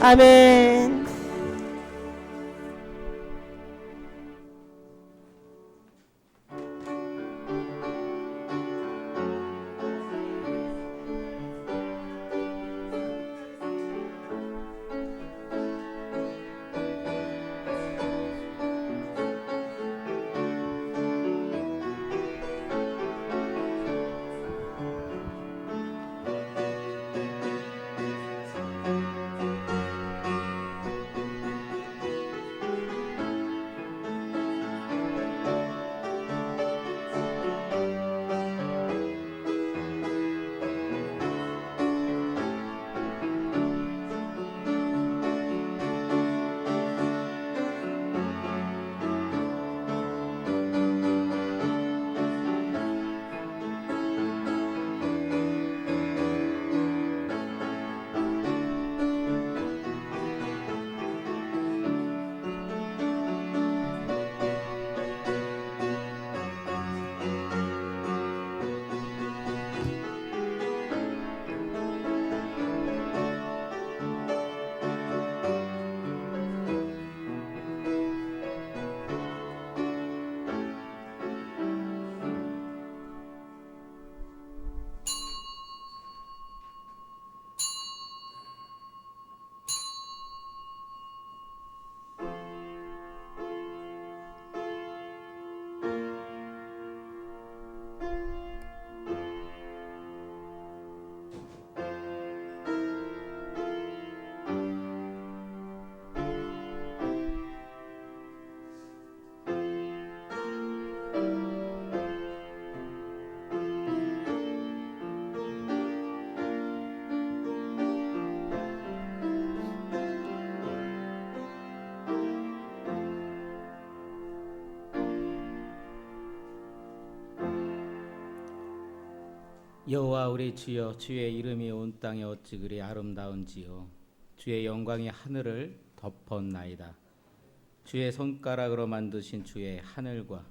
아멘. 여호와 우리 주여, 주의 이름이 온 땅에 어찌 그리 아름다운지요. 주의 영광이 하늘을 덮었나이다. 주의 손가락으로 만드신 주의 하늘과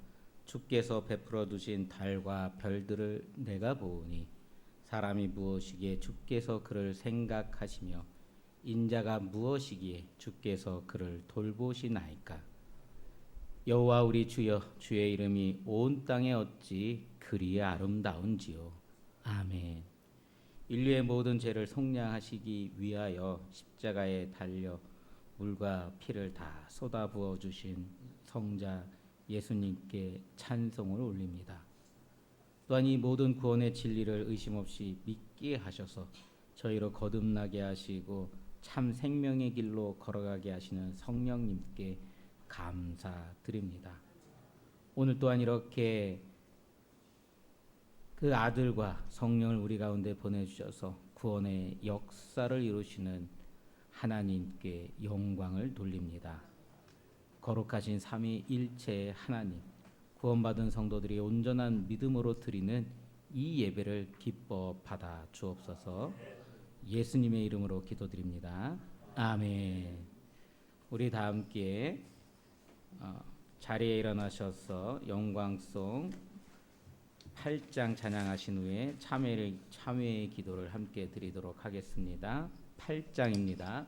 주께서 베풀어 두신 달과 별들을 내가 보으니 사람이 무엇이기에 주께서 그를 생각하시며 인자가 무엇이기에 주께서 그를 돌보시나이까. 여호와 우리 주여, 주의 이름이 온 땅에 어찌 그리 아름다운지요. 아멘. 인류의 모든 죄를 속량하시기 위하여 십자가에 달려 물과 피를 다 쏟아부어 주신 성자 예수님께 찬송을 올립니다. 또한 이 모든 구원의 진리를 의심 없이 믿게 하셔서 저희로 거듭나게 하시고 참 생명의 길로 걸어가게 하시는 성령님께 감사드립니다. 오늘 또한 이렇게 그 아들과 성령을 우리 가운데 보내주셔서 구원의 역사를 이루시는 하나님께 영광을 돌립니다. 거룩하신 삼위일체의 하나님, 구원받은 성도들이 온전한 믿음으로 드리는 이 예배를 기뻐 받아 주옵소서. 예수님의 이름으로 기도드립니다. 아멘. 우리 다 함께 자리에 일어나셔서 영광송 8장 찬양하신 후에 참회의 기도를 함께 드리도록 하겠습니다. 8장입니다.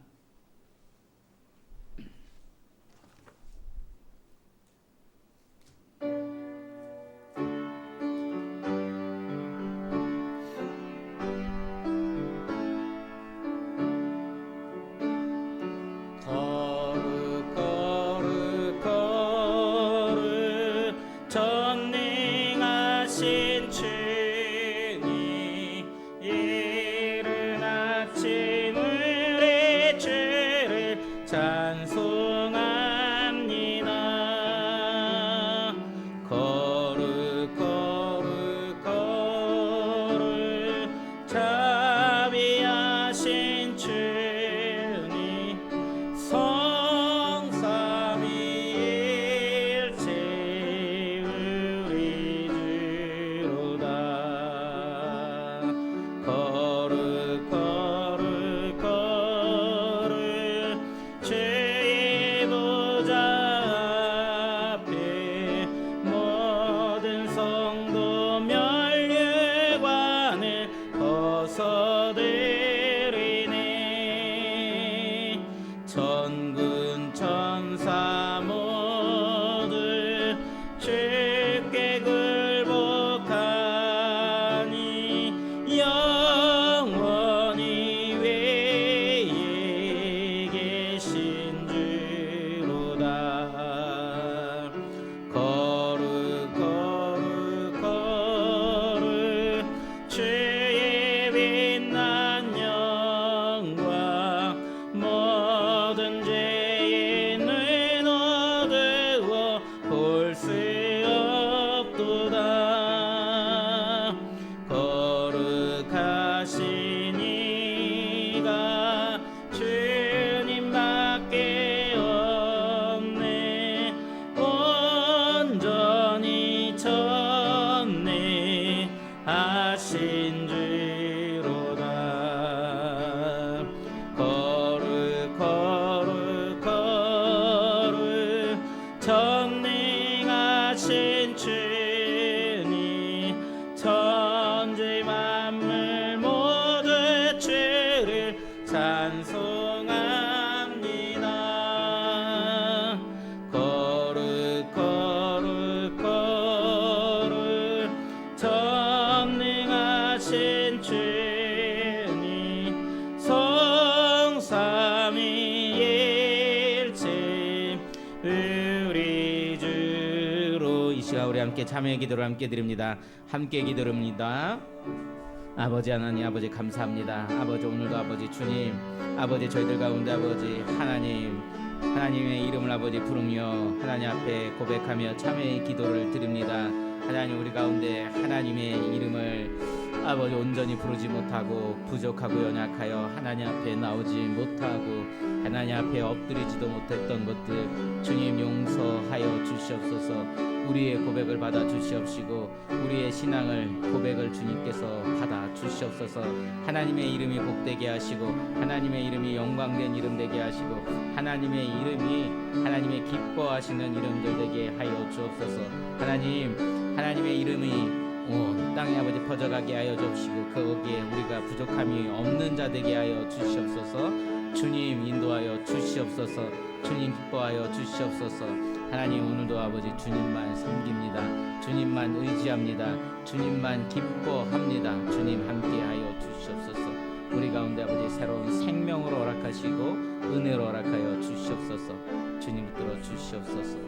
신지로다. 거룩 거룩 거룩 전능하신 주님, 천지 만물 모두 주를 찬송합니다. 거룩 거룩 거룩 전능하신 주님, 성삼위일체 우리 주로. 이 시간 우리 함께 참여의 기도를 함께 드립니다. 함께 기도합니다. 아버지 하나님, 아버지 감사합니다. 아버지 오늘도 아버지 주님, 아버지 저희들 가운데 아버지 하나님의 이름을 아버지 부르며 하나님 앞에 고백하며 참회의 기도를 드립니다. 하나님, 우리 가운데 하나님의 이름을 아버지 온전히 부르지 못하고 부족하고 연약하여 하나님 앞에 나오지 못하고 하나님 앞에 엎드리지도 못했던 것들 주님 용서하여 주시옵소서. 우리의 고백을 받아 주시옵시고 우리의 신앙을 고백을 주님께서 받아 주시옵소서. 하나님의 이름이 복되게 하시고 하나님의 이름이 영광된 이름 되게 하시고 하나님의 이름이 하나님의 기뻐하시는 이름들 되게 하여 주옵소서. 하나님의 이름이 온 땅에 아버지 퍼져가게 하여 주옵시고 거기에 우리가 부족함이 없는 자 되게 하여 주시옵소서. 주님 인도하여 주시옵소서. 주님 기뻐하여 주시옵소서. 하나님, 오늘도 아버지 주님만 섬깁니다. 주님만 의지합니다. 주님만 기뻐합니다. 주님 함께하여 주시옵소서. 우리 가운데 아버지 새로운 생명으로 허락하시고 은혜로 허락하여 주시옵소서. 주님 붙들어 주시옵소서.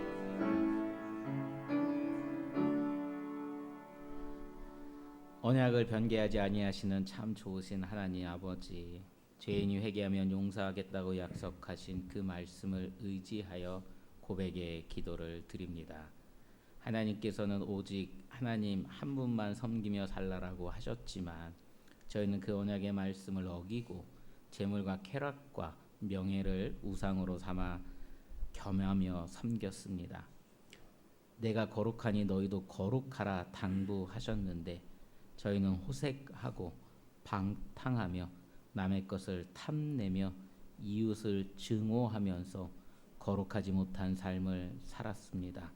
언약을 변개하지 아니하시는 참 좋으신 하나님 아버지, 죄인이 회개하면 용서하겠다고 약속하신 그 말씀을 의지하여 고백의 기도를 드립니다. 하나님께서는 오직 하나님 한 분만 섬기며 살라라고 하셨지만 저희는 그 언약의 말씀을 어기고 재물과 쾌락과 명예를 우상으로 삼아 겸하며 섬겼습니다. 내가 거룩하니 너희도 거룩하라 당부하셨는데 저희는 호색하고 방탕하며 남의 것을 탐내며 이웃을 증오하면서 거룩하지 못한 삶을 살았습니다.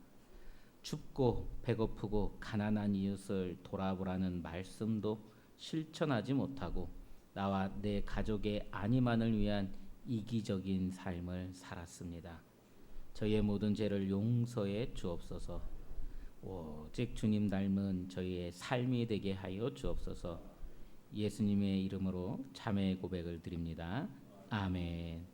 춥고 배고프고 가난한 이웃을 돌아보라는 말씀도 실천하지 못하고 나와 내 가족의 안위만을 위한 이기적인 삶을 살았습니다. 저희의 모든 죄를 용서해 주옵소서. 오직 주님 닮은 저희의 삶이 되게 하여 주옵소서. 예수님의 이름으로 참회의 고백을 드립니다. 아멘.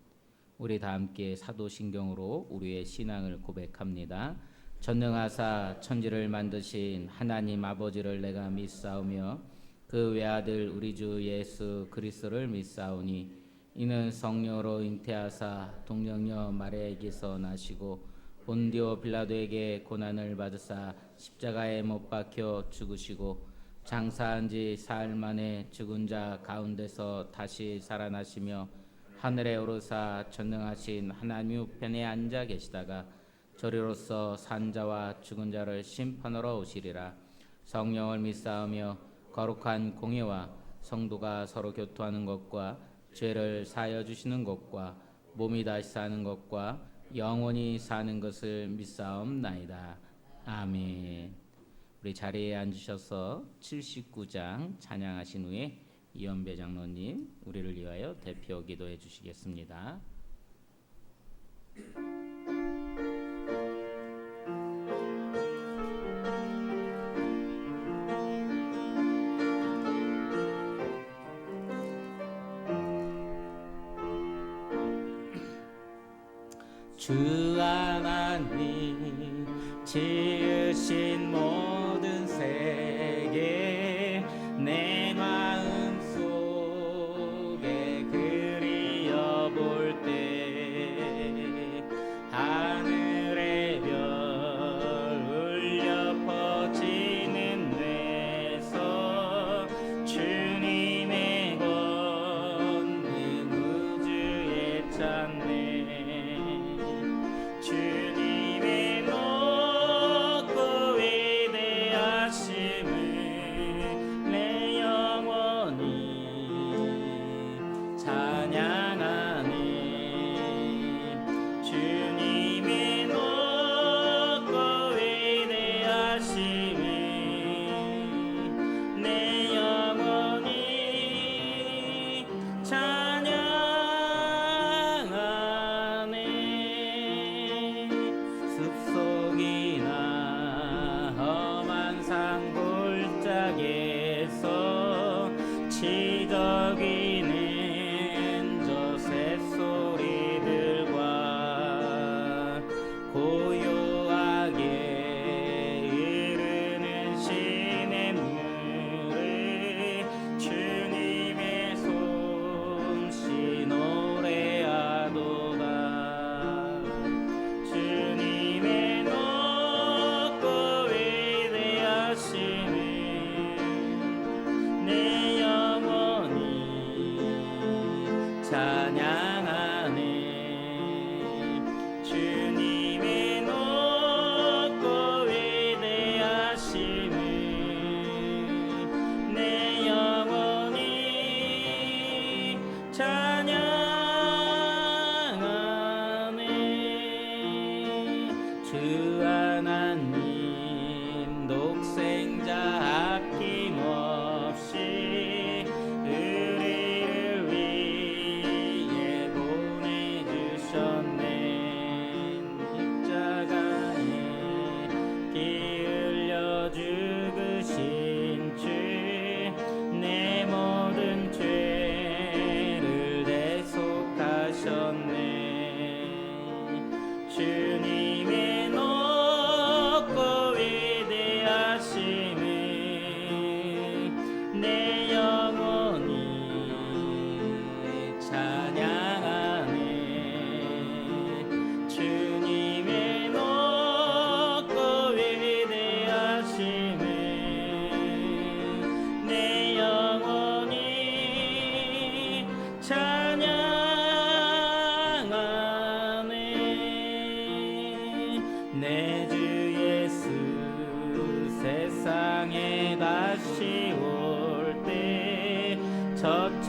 우리 다 함께 사도신경으로 우리의 신앙을 고백합니다. 전능하사 천지를 만드신 하나님 아버지를 내가 믿사오며 그 외아들 우리 주 예수 그리스도를 믿사오니 이는 성령으로 잉태하사 동정녀 마리아에게서 나시고 본디오 빌라도에게 고난을 받으사 십자가에 못 박혀 죽으시고 장사한 지 사흘 만에 죽은 자 가운데서 다시 살아나시며 하늘에 오르사 전능하신 하나님 우편에 앉아 계시다가 저리로서 산 자와 죽은 자를 심판하러 오시리라. 성령을 믿사오며 거룩한 공예와 성도가 서로 교토하는 것과 죄를 사하여 주시는 것과 몸이 다시 사는 것과 영원히 사는 것을 믿사옵나이다. 아멘. 우리 자리에 앉으셔서 79장 찬양하신 후에 이연배 장로님 우리를 위하여 대표 기도해 주시겠습니다. 주 하나님 지으신 모든 세계 내 마음 속에 그리어볼 때 하늘의 별 울려 퍼지는 데서 주님의 권능 우주에 찬네. 주님의 높고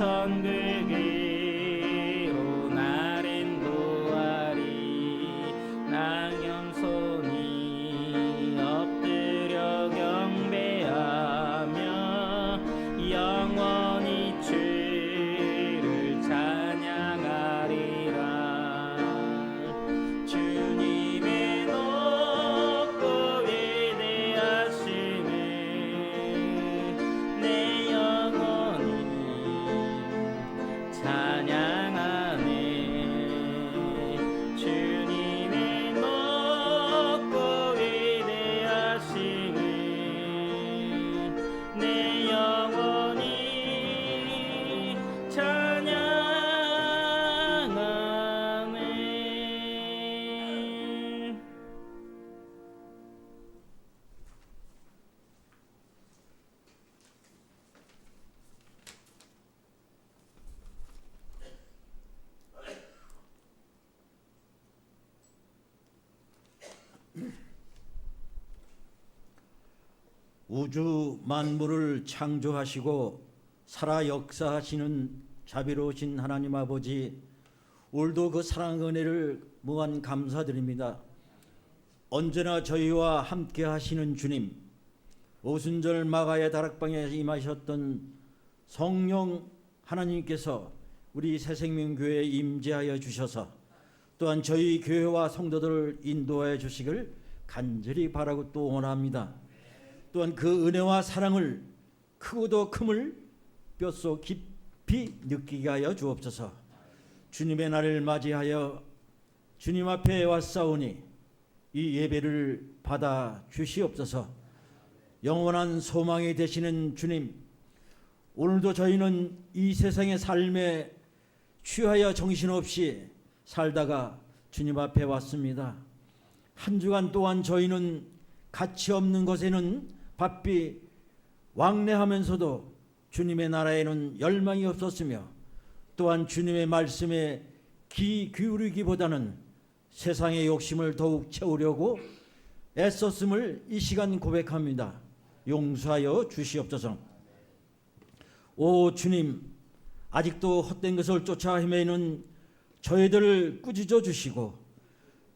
천국으로 나를 도하리. 낭영손이 엎드려 경배하며 영원히 주를 찬양하리라. 주님의 높고 위대하심을 내 영혼이 찬양하네. 주님의 높고 위대하심을 내 영혼이 찬양하네. 우주 만물을 창조하시고 살아 역사하시는 자비로우신 하나님 아버지, 오늘도 그 사랑 은혜를 무한 감사드립니다. 언제나 저희와 함께 하시는 주님, 오순절 마가의 다락방에 임하셨던 성령 하나님께서 우리 새생명교회에 임재하여 주셔서 또한 저희 교회와 성도들을 인도하여 주시길 간절히 바라고 또 원합니다. 또한 그 은혜와 사랑을 크고도 큼을 뼛속 깊이 느끼게 하여 주옵소서. 주님의 날을 맞이하여 주님 앞에 왔사오니 이 예배를 받아 주시옵소서. 영원한 소망이 되시는 주님, 오늘도 저희는 이 세상의 삶에 취하여 정신없이 살다가 주님 앞에 왔습니다. 한 주간 동안 저희는 가치 없는 것에는 바삐 왕래하면서도 주님의 나라에는 열망이 없었으며, 또한 주님의 말씀에 귀 기울이기보다는 세상의 욕심을 더욱 채우려고 애썼음을 이 시간 고백합니다. 용서하여 주시옵소서. 오 주님, 아직도 헛된 것을 쫓아 헤매는 저희들을 꾸짖어 주시고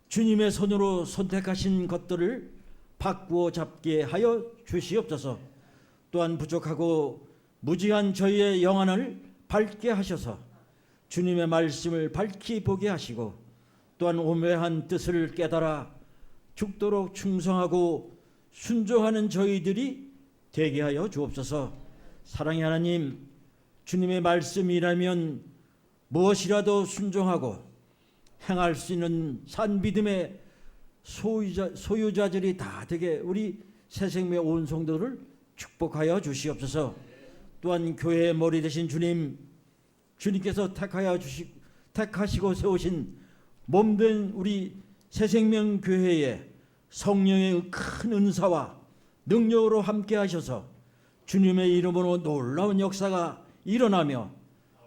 주님의 손으로 선택하신 것들을 바꾸어 잡게 하여 주시옵소서. 또한 부족하고 무지한 저희의 영안을 밝게 하셔서 주님의 말씀을 밝히 보게 하시고, 또한 오묘한 뜻을 깨달아 죽도록 충성하고 순종하는 저희들이 되게 하여 주옵소서. 사랑의 하나님, 주님의 말씀이라면 무엇이라도 순종하고 행할 수 있는 산 믿음의 소유자들이 다 되게 우리 새생명 온 성도를 축복하여 주시옵소서. 또한 교회의 머리 되신 주님, 주님께서 택하시고 세우신 몸된 우리 새생명 교회에 성령의 큰 은사와 능력으로 함께 하셔서 주님의 이름으로 놀라운 역사가 일어나며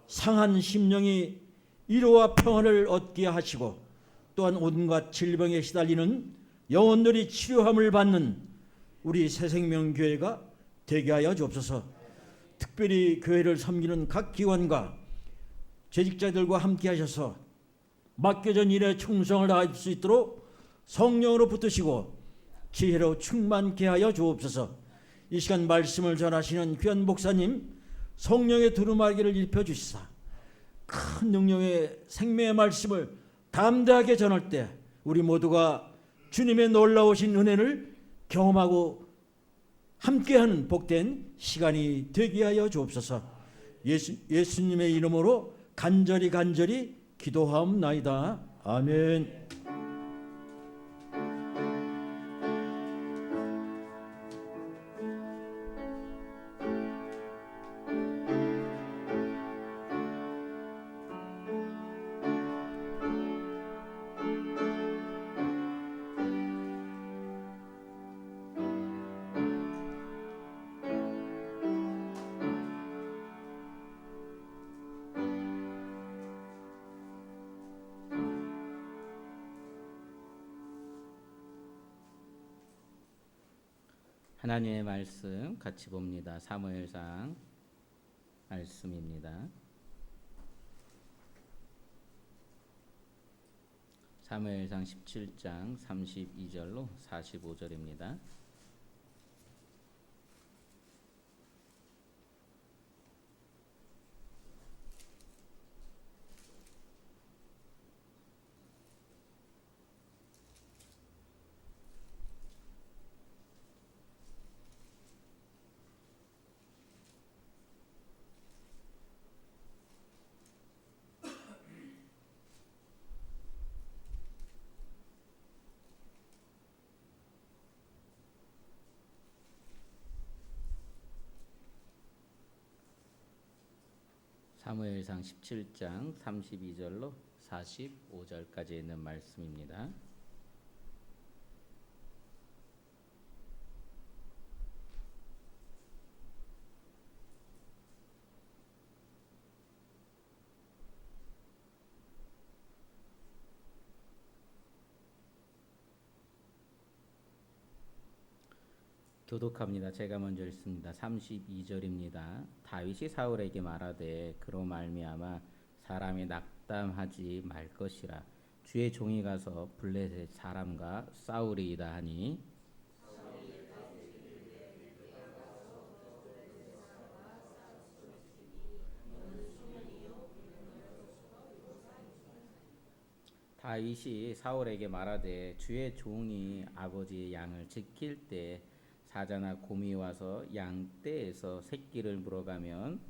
상한 심령이 위로와 평안을 얻게 하시고, 또한 온갖 질병에 시달리는 영혼들이 치료함을 받는 우리 새생명교회가 되게 하여 주옵소서. 특별히 교회를 섬기는 각 기관과 재직자들과 함께 하셔서 맡겨진 일에 충성을 다할 수 있도록 성령으로 붙드시고 지혜로 충만케 하여 주옵소서. 이 시간 말씀을 전하시는 귀한 목사님, 성령의 두루마기를 입혀주시사 큰 능력의 생명의 말씀을 담대하게 전할 때 우리 모두가 주님의 놀라우신 은혜를 경험하고 함께하는 복된 시간이 되게 하여 주옵소서. 예수님의 이름으로 간절히 기도하옵나이다. 아멘. 하나님의 말씀 같이 봅니다. 사무엘상 말씀입니다. 사무엘상 17장 32절로 45절입니다. 사무엘상 17장 32절로 45절까지 있는 말씀입니다. 교독합니다. 제가 먼저 읽습니다. 32절입니다. 다윗이 사울에게 말하되 그로 말미암아 사람이 낙담하지 말 것이라. 주의 종이 가서 블레셋 사람과 싸우리이다 하니 다윗이 사울에게 말하되 주의 종이 아버지의 양을 지킬 때 사자나 곰이 와서 양 떼에서 새끼를 물어가면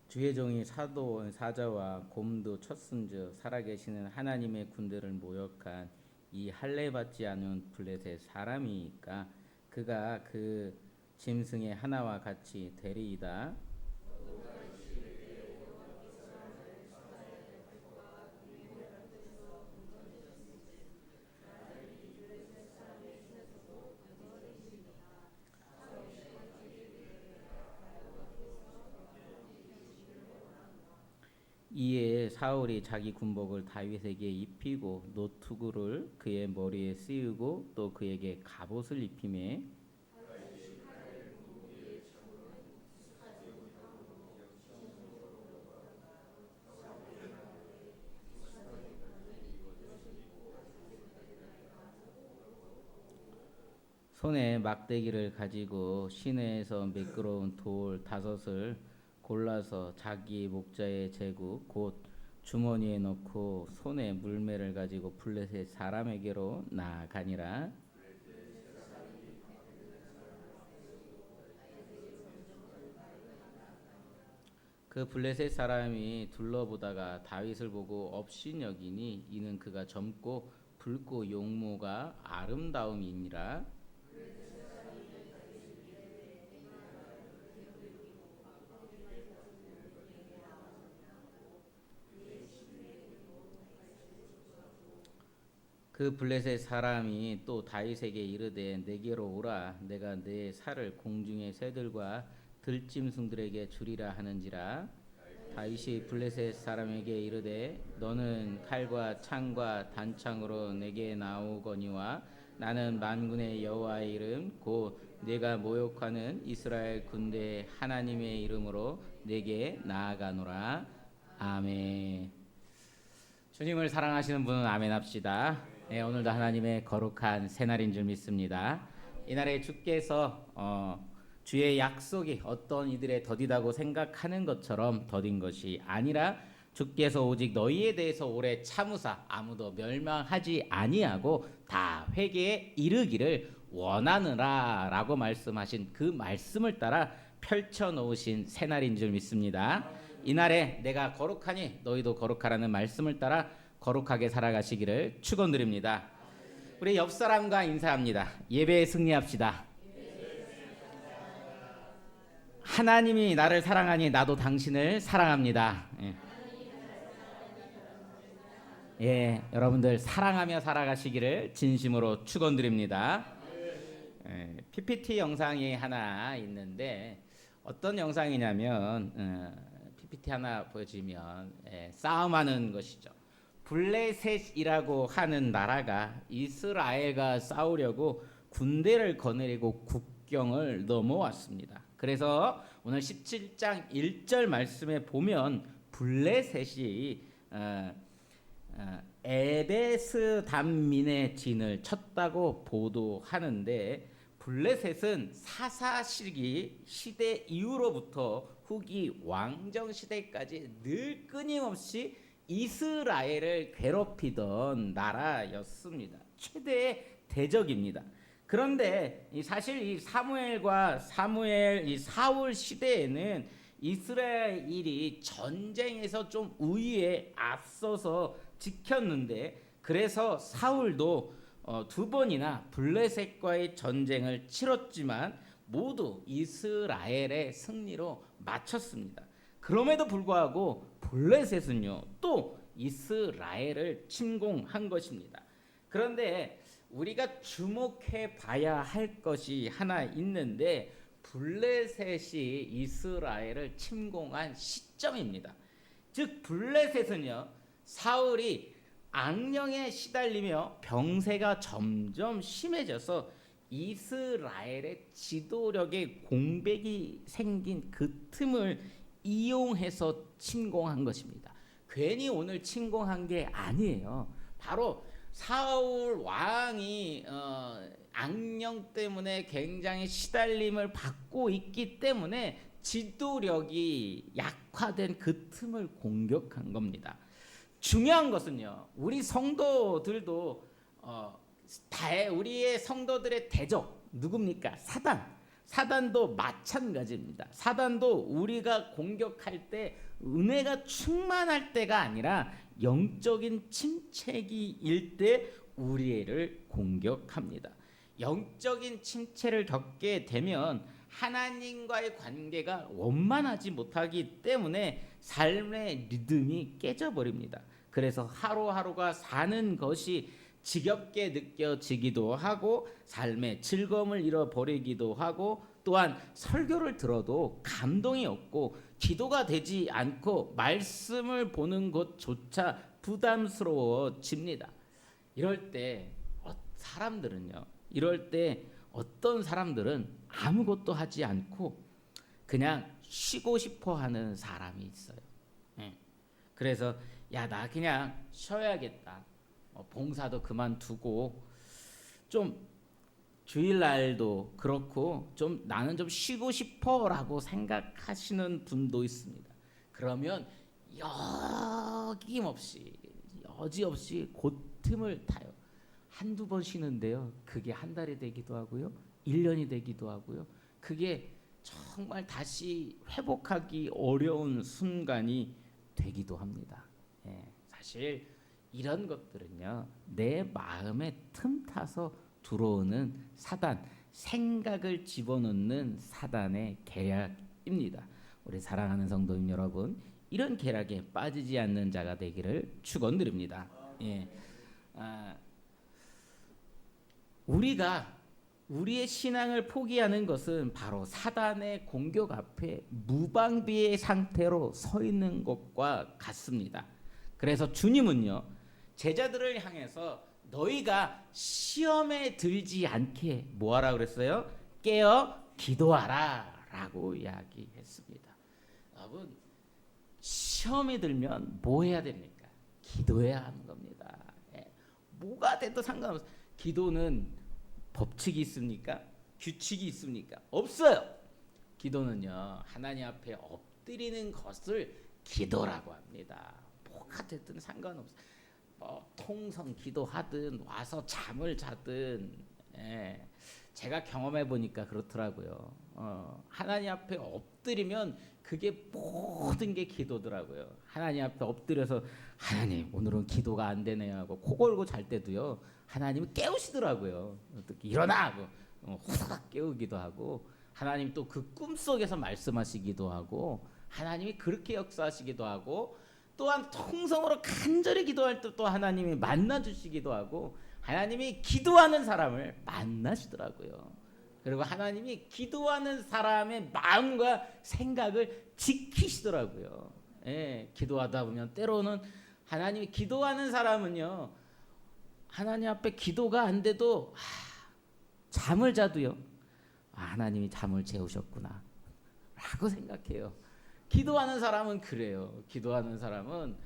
주의 종이 사자와 곰도 쳤은즉 살아계시는 하나님의 군대를 모욕한 이 할례 받지 않은 블레셋 사람이니까 그가 그 짐승의 하나와 같이 되리이다. 이에 사울이 자기 군복을 다윗에게 입히고 노투구를 그의 머리에 씌우고 또 그에게 갑옷을 입히매 손에 막대기를 가지고 시내에서 매끄러운 돌 5을 골라서 자기 목자에 재고 곧 주머니에 넣고 손에 물매를 가지고 블레셋 사람에게로 나아가니라. 그 블레셋 사람이 둘러보다가 다윗을 보고 업신여기니 이는 그가 젊고 붉고 용모가 아름다움이니라. 그 블레셋 사람이 또 다윗에게 이르되 내게로 오라 내가 내 살을 공중의 새들과 들짐승들에게 주리라 하는지라. 다윗이 블레셋 사람에게 이르되 너는 칼과 창과 단창으로 내게 나오거니와 나는 만군의 여호와의 이름 곧 내가 모욕하는 이스라엘 군대 하나님의 이름으로 내게 나아가노라. 아멘. 주님을 사랑하시는 분은 아멘 합시다. 네, 오늘도 하나님의 거룩한 새날인 줄 믿습니다. 이날에 주께서 주의 약속이 어떤 이들의 더디다고 생각하는 것처럼 더딘 것이 아니라 주께서 오직 너희에 대해서 오래 참으사 아무도 멸망하지 아니하고 다 회개에 이르기를 원하느라 라고 말씀하신 그 말씀을 따라 펼쳐놓으신 새날인 줄 믿습니다. 이날에 내가 거룩하니 너희도 거룩하라는 말씀을 따라 거룩하게 살아가시기를 축원드립니다. 우리 옆 사람과 인사합니다. 예배에 승리합시다. 하나님이 나를 사랑하니 나도 당신을 사랑합니다. 예, 여러분들 사랑하며 살아가시기를 진심으로 축원드립니다. PPT 영상이 하나 있는데 어떤 영상이냐면 PPT 하나 보여주면 싸움하는 것이죠. 블레셋이라고 하는 나라가 이스라엘과 싸우려고 군대를 거느리고 국경을 넘어왔습니다. 그래서 오늘 17장 1절 말씀에 보면 블레셋이 에베스 단민의 진을 쳤다고 보도하는데, 블레셋은 사사시기 시대 이후로부터 후기 왕정 시대까지 늘 끊임없이 이스라엘을 괴롭히던 나라였습니다. 최대의 대적입니다. 그런데 사실 이 사울 시대에는 이스라엘이 전쟁에서 좀 우위에 앞서서 지켰는데, 그래서 사울도 두 번이나 블레셋과의 전쟁을 치렀지만 모두 이스라엘의 승리로 마쳤습니다. 그럼에도 불구하고 블레셋은요 또 이스라엘을 침공한 것입니다. 그런데 우리가 주목해 봐야 할 것이 하나 있는데, 블레셋이 이스라엘을 침공한 시점입니다. 즉 블레셋은요 사울이 악령에 시달리며 병세가 점점 심해져서 이스라엘의 지도력에 공백이 생긴 그 틈을 이용해서 침공한 것입니다. 괜히 오늘 침공한 게 아니에요. 바로 사울 왕이 악령 때문에 굉장히 시달림을 받고 있기 때문에 지도력이 약화된 그 틈을 공격한 겁니다. 중요한 것은요, 우리 성도들도 우리의 성도들의 대적 누굽니까? 사단도 마찬가지입니다. 사단도 우리가 공격할 때 은혜가 충만할 때가 아니라 영적인 침체기일 때 우리를 공격합니다. 영적인 침체를 겪게 되면 하나님과의 관계가 원만하지 못하기 때문에 삶의 리듬이 깨져버립니다. 그래서 하루하루가 사는 것이 지겹게 느껴지기도 하고 삶의 즐거움을 잃어버리기도 하고, 또한 설교를 들어도 감동이 없고 기도가 되지 않고 말씀을 보는 것조차 부담스러워집니다. 이럴 때 어떤 사람들은 아무것도 하지 않고 그냥 쉬고 싶어 하는 사람이 있어요. 그래서 나 그냥 쉬어야겠다. 봉사도 그만두고 좀 주일날도 그렇고 좀 나는 좀 쉬고 싶어라고 생각하시는 분도 있습니다. 그러면 여지없이 그 틈을 타요. 한두 번 쉬는데요, 그게 한 달이 되기도 하고요, 1년이 되기도 하고요. 그게 정말 다시 회복하기 어려운 순간이 되기도 합니다. 사실 이런 것들은요, 내 마음에 틈타서 들어오는 사단, 생각을 집어넣는 사단의 계략입니다. 우리 사랑하는 성도님 여러분, 이런 계략에 빠지지 않는 자가 되기를 축원드립니다. 우리가 우리의 신앙을 포기하는 것은 바로 사단의 공격 앞에 무방비의 상태로 서 있는 것과 같습니다. 그래서 주님은요, 제자들을 향해서 너희가 시험에 들지 않게 뭐하라 그랬어요? 깨어 기도하라 라고 이야기했습니다. 여러분, 시험에 들면 뭐 해야 됩니까? 기도해야 하는 겁니다. 뭐가 돼도 상관없어요. 기도는 법칙이 있습니까? 규칙이 있습니까? 없어요. 기도는요, 하나님 앞에 엎드리는 것을 기도라고 합니다. 뭐가 됐든 상관없어요. 통성 기도하든 와서 잠을 자든, 제가 경험해 보니까 그렇더라고요. 하나님 앞에 엎드리면 그게 모든 게 기도더라고요. 하나님 앞에 엎드려서 하나님 오늘은 기도가 안 되네요 하고 코 골고 잘 때도요, 하나님이 깨우시더라고요. 어떻게 일어나 하고 후다닥 깨우기도 하고, 하나님 또 그 꿈속에서 말씀하시기도 하고, 하나님이 그렇게 역사하시기도 하고, 또한 통성으로 간절히 기도할 때 또 하나님이 만나주시기도 하고, 하나님이 기도하는 사람을 만나시더라고요. 그리고 하나님이 기도하는 사람의 마음과 생각을 지키시더라고요. 기도하다 보면 때로는 하나님이 기도하는 사람은요, 하나님 앞에 기도가 안 돼도 잠을 자도요. 하나님이 잠을 재우셨구나 라고 생각해요. 기도하는 사람은 그래요. 기도하는 사람은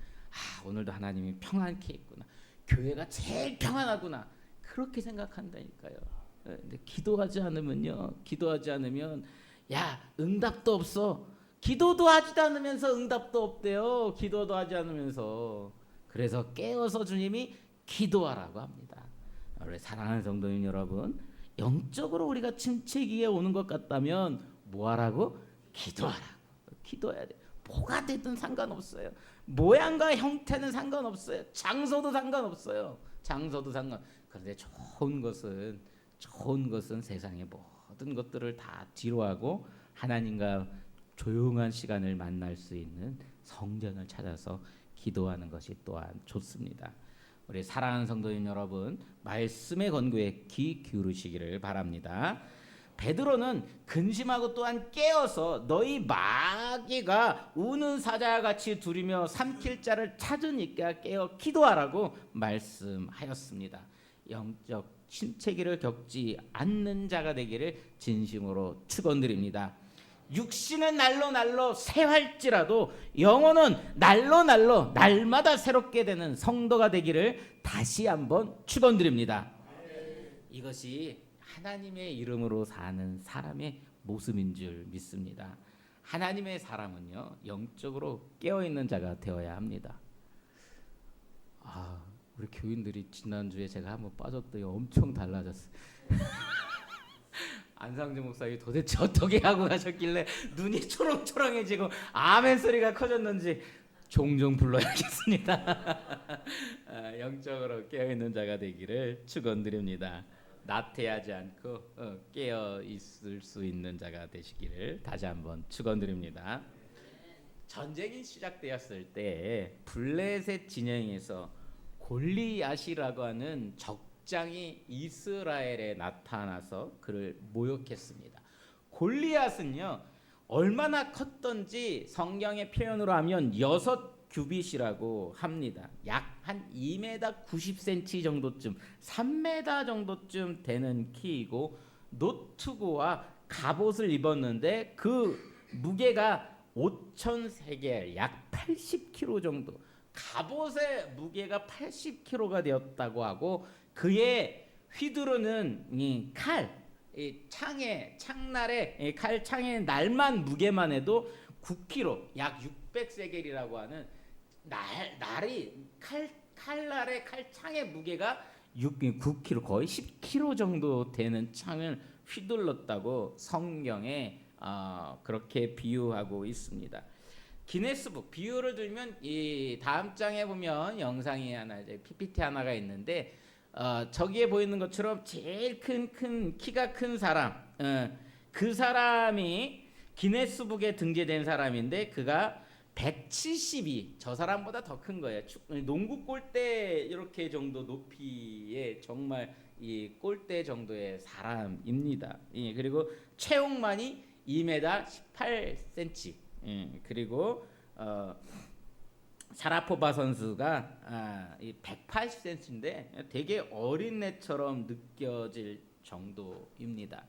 오늘도 하나님이 평안케 있구나. 교회가 제일 평안하구나. 그렇게 생각한다니까요. 근데 기도하지 않으면 응답도 없어. 기도도 하지도 않으면서 응답도 없대요. 기도도 하지 않으면서. 그래서 깨어서 주님이 기도하라고 합니다. 우리 사랑하는 성도님 여러분, 영적으로 우리가 침체기에 오는 것 같다면 뭐하라고? 기도하라고. 기도해야 돼. 뭐가 되든 상관없어요. 모양과 형태는 상관없어요. 장소도 상관없어요. 그런데 좋은 것은 세상의 모든 것들을 다 뒤로하고 하나님과 조용한 시간을 만날 수 있는 성전을 찾아서 기도하는 것이 또한 좋습니다. 우리 사랑하는 성도님 여러분, 말씀의 권고에 귀 기울이시기를 바랍니다. 베드로는 근심하고 또한 깨어서 너희 마귀가 우는 사자와 같이 두리며 삼킬 자를 찾으니까 깨어 기도하라고 말씀하였습니다. 영적 침체기를 겪지 않는 자가 되기를 진심으로 축원드립니다. 육신은 날로 쇠할지라도 영혼은 날로 날마다 새롭게 되는 성도가 되기를 다시 한번 축원드립니다. 이것이 하나님의 이름으로 사는 사람의 모습인 줄 믿습니다. 하나님의 사람은요, 영적으로 깨어있는 자가 되어야 합니다. 우리 교인들이 지난주에 제가 한번 빠졌더니 엄청 달라졌어요. 안상주 목사님 도대체 어떻게 하고 가셨길래 눈이 초롱초롱해지고 아멘 소리가 커졌는지 종종 불러야겠습니다. 영적으로 깨어있는 자가 되기를 축원드립니다. 나태하지 않고 깨어 있을 수 있는 자가 되시기를 다시 한번 축원드립니다. 전쟁이 시작되었을 때 블레셋 진영에서 골리앗이라고 하는 적장이 이스라엘에 나타나서 그를 모욕했습니다. 골리앗은요, 얼마나 컸던지 성경의 표현으로 하면 6규빗이라고 합니다. 약 한 2m 90cm 정도쯤, 3m 정도쯤 되는 키이고 노트고와 갑옷을 입었는데 그 무게가 5,000세겔, 약 80kg 정도. 갑옷의 무게가 80kg가 되었다고 하고 그의 휘두르는 이 칼, 이 창날의 이 칼창의 날만 무게만 해도 9kg, 약 600세겔이라고 하는 날이 칼날의 칼창의 무게가 9kg, 거의 10kg 정도 되는 창을 휘둘렀다고 성경에 그렇게 비유하고 있습니다. 기네스북 비유를 들면 이 다음 장에 보면 영상이 하나, PPT 하나가 있는데 저기에 보이는 것처럼 제일 큰 키가 큰 사람, 그 사람이 기네스북에 등재된 사람인데 그가 172, 저 사람보다 더 큰 거예요. 농구 골대 이렇게 정도 높이의 정말 이 골대 정도의 사람입니다. 그리고 체육만이 2m 18cm. 그리고 사라포바 선수가 180cm인데 되게 어린애처럼 느껴질 정도입니다.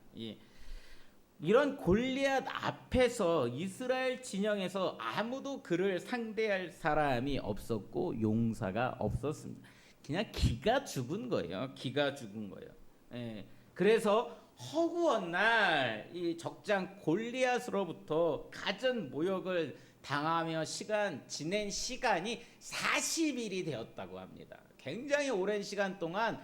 이런 골리앗 앞에서 이스라엘 진영에서 아무도 그를 상대할 사람이 없었고 용사가 없었습니다. 그냥 기가 죽은 거예요. 그래서 허구한 날 이 적장 골리앗으로부터 갖은 모욕을 당하며 지낸 시간이 40일이 되었다고 합니다. 굉장히 오랜 시간 동안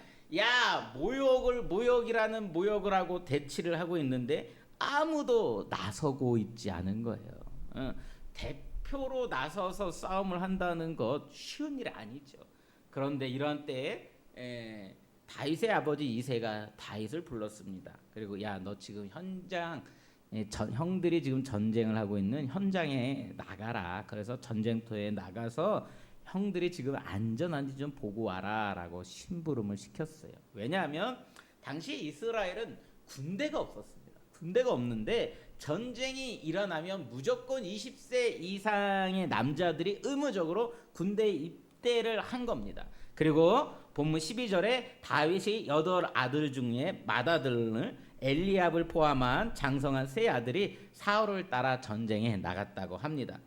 모욕이라는 모욕을 하고 대치를 하고 있는데 아무도 나서고 있지 않은 거예요. 대표로 나서서 싸움을 한다는 것 쉬운 일이 아니죠. 그런데 이런 때에 다윗의 아버지 이새가 다윗을 불렀습니다. 그리고 너 지금 형들이 지금 전쟁을 하고 있는 현장에 나가라. 그래서 전쟁터에 나가서 형들이 지금 안전한지 좀 보고 와라라고 심부름을 시켰어요. 왜냐하면 당시 이스라엘은 군대가 없었습니다. 군대가 없는데 전쟁이 일어나면 무조건 20세 이상의 남자들이 의무적으로 군대에 입대를 한 겁니다. 그리고 본문 12절에 다윗이 8 아들 중에 맏아들을 엘리압을 포함한 장성한 세 아들이 사울을 따라 전쟁에 나갔다고 합니다.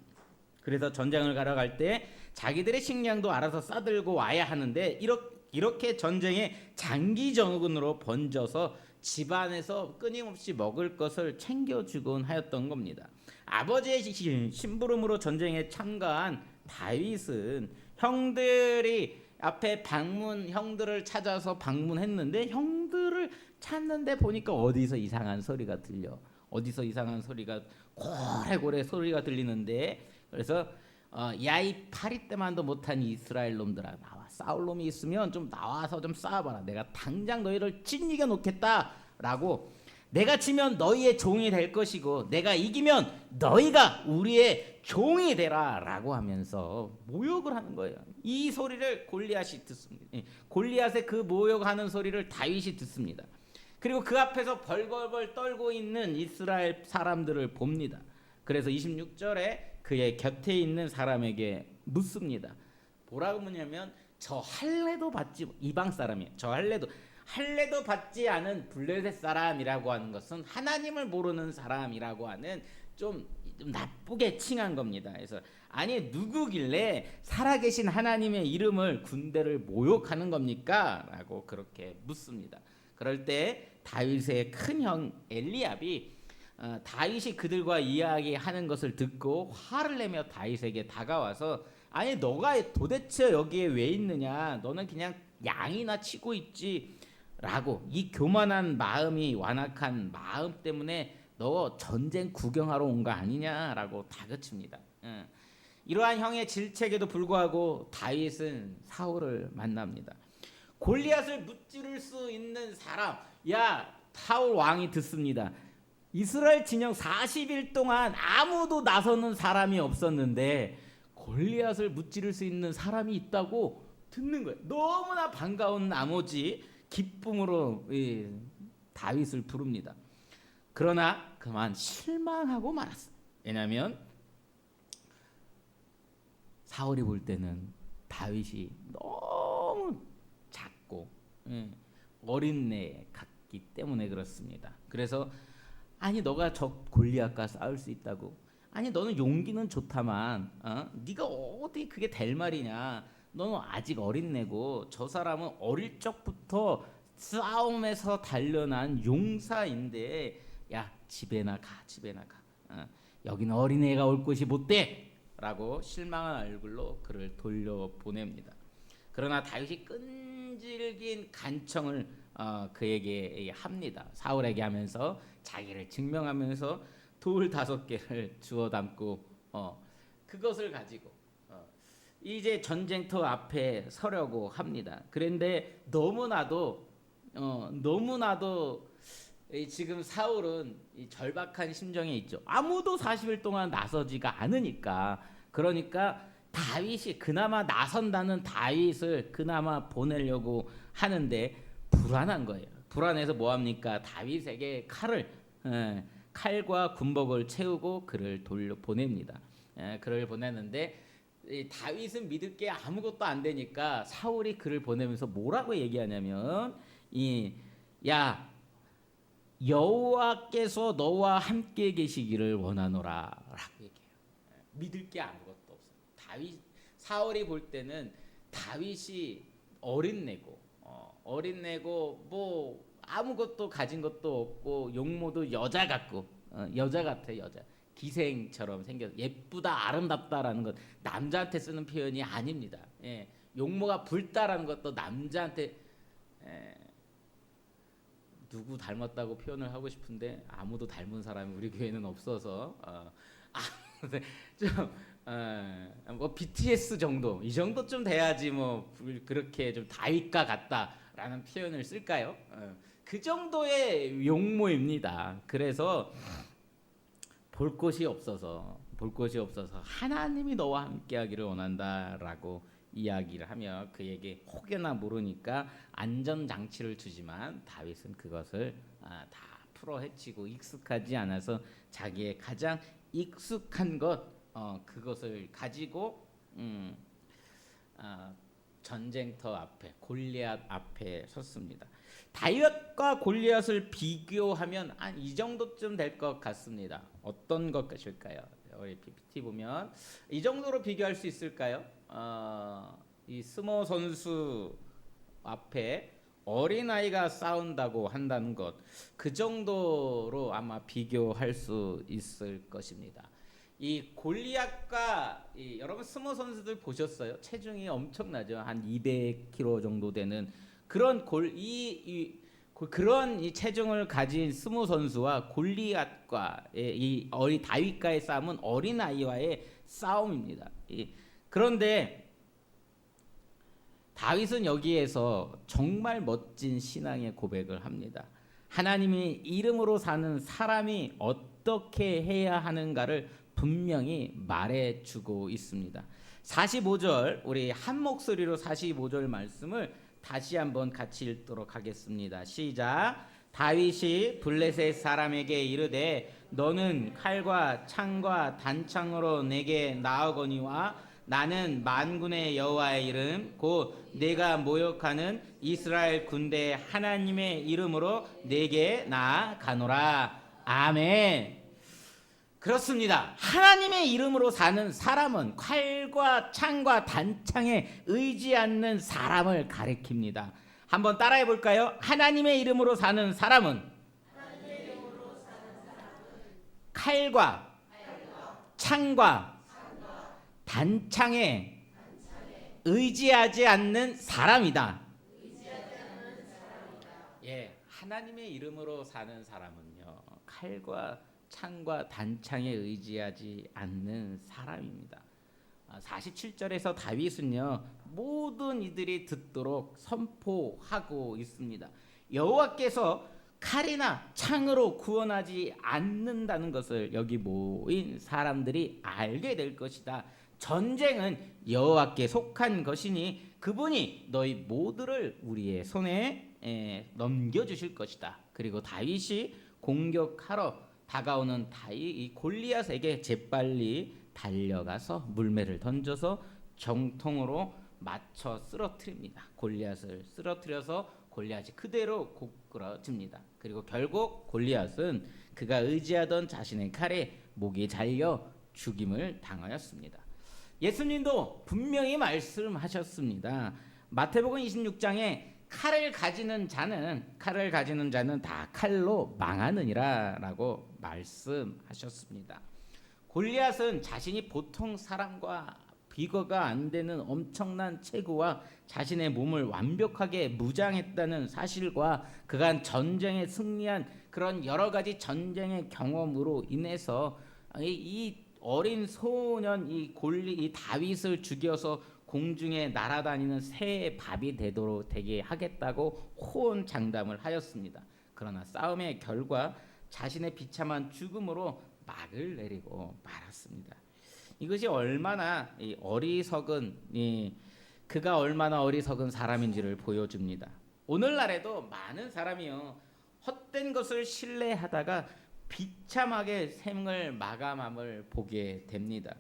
그래서 전쟁을 가러 갈 때 자기들의 식량도 알아서 싸들고 와야 하는데 이렇게 전쟁에 장기전으로 번져서 집안에서 끊임없이 먹을 것을 챙겨주곤 하였던 겁니다. 아버지의 심부름으로 전쟁에 참가한 다윗은 형들이 앞에 형들을 찾아서 방문했는데 형들을 찾는데 보니까 어디서 이상한 소리가 들려. 어디서 이상한 소리가 고래고래 소리가 들리는데 그래서 야이 파리때만도 못한 이스라엘 놈들아 나와. 싸울 놈이 있으면 좀 나와서 좀 싸워봐라. 내가 당장 너희를 찢이겨 놓겠다라고. 내가 지면 너희의 종이 될 것이고 내가 이기면 너희가 우리의 종이 되라라고 하면서 모욕을 하는 거예요. 이 소리를 골리앗이 듣습니다. 골리앗의 그 모욕하는 소리를 다윗이 듣습니다. 그리고 그 앞에서 벌벌벌 떨고 있는 이스라엘 사람들을 봅니다. 그래서 26절에 그의 곁에 있는 사람에게 묻습니다. 뭐라고 묻냐면 저 할례도 받지 이방 사람이에요. 저 할례도 받지 않은 블레셋 사람이라고 하는 것은 하나님을 모르는 사람이라고 하는 좀 나쁘게 칭한 겁니다. 그래서 아니 누구길래 살아계신 하나님의 이름을 군대를 모욕하는 겁니까? 라고 그렇게 묻습니다. 그럴 때 다윗의 큰 형 엘리압이 다윗이 그들과 이야기하는 것을 듣고 화를 내며 다윗에게 다가와서 아니 너가 도대체 여기에 왜 있느냐? 너는 그냥 양이나 치고 있지. 라고 이 교만한 마음이 완악한 마음 때문에 너 전쟁 구경하러 온 거 아니냐라고 다그칩니다. 이러한 형의 질책에도 불구하고 다윗은 사울을 만납니다. 골리앗을 무찌를 수 있는 사람, 야 사울 왕이 듣습니다. 이스라엘 진영 40일 동안 아무도 나서는 사람이 없었는데 골리앗을 무찌를 수 있는 사람이 있다고 듣는 거예요. 너무나 반가운 나머지 기쁨으로 다윗을 부릅니다. 그러나 그만 실망하고 말았어요. 왜냐하면 사울이 볼 때는 다윗이 너무 작고 어린애 같기 때문에 그렇습니다. 그래서 아니 너가 저 골리앗과 싸울 수 있다고? 아니 너는 용기는 좋다만 네가 어디 그게 될 말이냐? 너는 아직 어린애고 저 사람은 어릴 적부터 싸움에서 단련한 용사인데 야 집에나 가. 여기는 어린애가 올 곳이 못돼 라고 실망한 얼굴로 그를 돌려보냅니다. 그러나 다윗이 끈질긴 간청을 그에게 합니다. 사울에게 하면서 자기를 증명하면서 돌 5개를 주워 담고 그것을 가지고 이제 전쟁터 앞에 서려고 합니다. 그런데 너무나도 지금 사울은 이 절박한 심정에 있죠. 아무도 40일 동안 나서지가 않으니까. 그러니까 다윗이 그나마 나선다는 다윗을 그나마 보내려고 하는데 불안한 거예요. 불안해서 뭐 합니까? 다윗에게 칼과 군복을 채우고 그를 돌려보냅니다. 그를 보내는데 다윗은 믿을 게 아무것도 안 되니까 사울이 그를 보내면서 뭐라고 얘기하냐면 야 여호와께서 너와 함께 계시기를 원하노라 라고 얘기해요. 믿을 게 아무것도 없어요. 사울이 볼 때는 다윗이 어린애고 뭐 아무것도 가진 것도 없고 용모도 여자 같고 여자 같아. 기생처럼 생겨서 예쁘다 아름답다라는 건 남자한테 쓰는 표현이 아닙니다. 용모가 붉다라는 것도 남자한테 누구 닮았다고 표현을 하고 싶은데 아무도 닮은 사람이 우리 교회는 없어서 뭐 BTS 정도 이 정도쯤 돼야지 뭐 그렇게 좀 다윗과 같다라는 표현을 쓸까요? 그 정도의 용모입니다. 그래서 볼 곳이 없어서 하나님이 너와 함께하기를 원한다라고 이야기를 하며 그에게 혹여나 모르니까 안전장치를 주지만 다윗은 그것을 다 풀어 헤치고 익숙하지 않아서 자기의 가장 익숙한 것 그것을 가지고 전쟁터 앞에 골리앗 앞에 섰습니다. 다윗과 골리앗을 비교하면 한 이 정도쯤 될 것 같습니다. 어떤 것 같을까요? 우리 PPT 보면 이 정도로 비교할 수 있을까요? 이 스모 선수 앞에 어린아이가 싸운다고 한다는 것, 그 정도로 아마 비교할 수 있을 것입니다. 이 골리앗과 여러분 스모 선수들 보셨어요? 체중이 엄청나죠. 한 200kg 정도 되는 그런 그런 이 체중을 가진 스모 선수와 골리앗과 이 어린 다윗과의 싸움은 어린 아이와의 싸움입니다. 그런데 다윗은 여기에서 정말 멋진 신앙의 고백을 합니다. 하나님의 이름으로 사는 사람이 어떻게 해야 하는가를 분명히 말해주고 있습니다. 45절 우리 한 목소리로 45절 말씀을 다시 한번 같이 읽도록 하겠습니다. 시작. 다윗이 블레셋 사람에게 이르되 너는 칼과 창과 단창으로 내게 나아거니와 나는 만군의 여호와의 이름 곧 내가 모욕하는 이스라엘 군대 하나님의 이름으로 내게 나아가노라. 아멘. 그렇습니다. 하나님의 이름으로 사는 사람은 칼과 창과 단창에 의지 않는 사람을 가리킵니다. 한번 따라해 볼까요? 하나님의 이름으로 사는 사람은 칼과 창과 단창에 의지하지 않는 사람이다. 예, 하나님의 이름으로 사는 사람은요, 칼과 창과 단창에 의지하지 않는 사람입니다. 47절에서 다윗은요, 모든 이들이 듣도록 선포하고 있습니다. 여호와께서 칼이나 창으로 구원하지 않는다는 것을 여기 모인 사람들이 알게 될 것이다. 전쟁은 여호와께 속한 것이니 그분이 너희 모두를 우리의 손에 넘겨주실 것이다. 그리고 다윗이 공격하러 다가오는 이 골리앗에게 재빨리 달려가서 물매를 던져서 정통으로 맞춰 쓰러뜨립니다. 골리앗을 쓰러뜨려서 골리앗이 그대로 고꾸라집니다. 그리고 결국 골리앗은 그가 의지하던 자신의 칼에 목이 잘려 죽임을 당하였습니다. 예수님도 분명히 말씀하셨습니다. 마태복음 26장에 칼을 가지는 자는 다 칼로 망하느니라라고 말씀하셨습니다. 골리앗은 자신이 보통 사람과 비교가 안 되는 엄청난 체구와 자신의 몸을 완벽하게 무장했다는 사실과 그간 전쟁에 승리한 그런 여러 가지 전쟁의 경험으로 인해서 이 어린 소년 이 다윗을 죽여서 공중에 날아다니는 새의 밥이 되게 하겠다고 호언장담을 하였습니다. 그러나 싸움의 결과 자신의 비참한 죽음으로 막을 내리고 말았습니다. 이것이 얼마나 그가 얼마나 어리석은 사람인지를 보여줍니다. 오늘날에도 많은 사람이요, 헛된 것을 신뢰하다가 비참하게 생을 마감함을 보게 됩니다.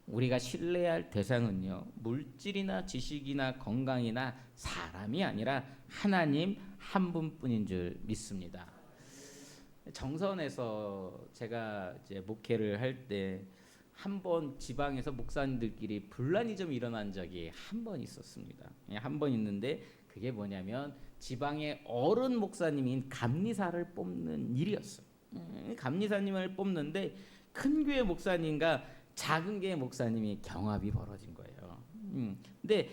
우리가 신뢰할 대상은요, 물질이나 지식이나 건강이나 사람이 아니라 하나님 한 분뿐인 줄 믿습니다. 정선에서 제가 이제 목회를 할 때 한 번 지방에서 목사님들끼리 분란이 좀 일어난 적이 한 번 있었습니다. 한 번 있는데 그게 뭐냐면 지방의 어른 목사님인 감리사를 뽑는 일이었어요. 감리사님을 뽑는데 큰 교회 목사님과 작은 교회 목사님이 경합이 벌어진 거예요. 근데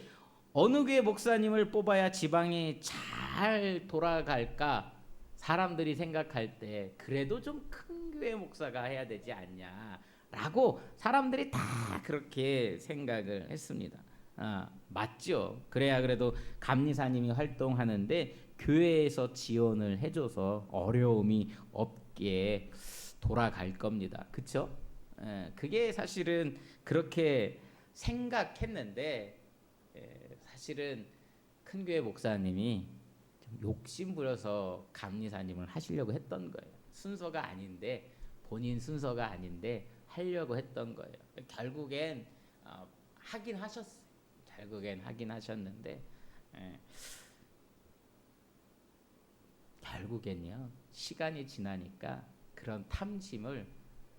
어느 교회 목사님을 뽑아야 지방이 잘 돌아갈까 사람들이 생각할 때 그래도 좀 큰 교회 목사가 해야 되지 않냐라고 사람들이 다 그렇게 생각을 했습니다. 맞죠. 그래야 그래도 감리사님이 활동하는데 교회에서 지원을 해줘서 어려움이 없게 돌아갈 겁니다. 그렇죠? 그게 사실은 그렇게 생각했는데 사실은 큰 교회 목사님이 좀 욕심 부려서 감리사님을 하시려고 했던 거예요. 순서가 아닌데 본인 순서가 아닌데 하려고 했던 거예요. 결국엔 하긴 하셨어요. 잘 결국엔 하긴 하셨는데 예. 결국엔요 시간이 지나니까 그런 탐심을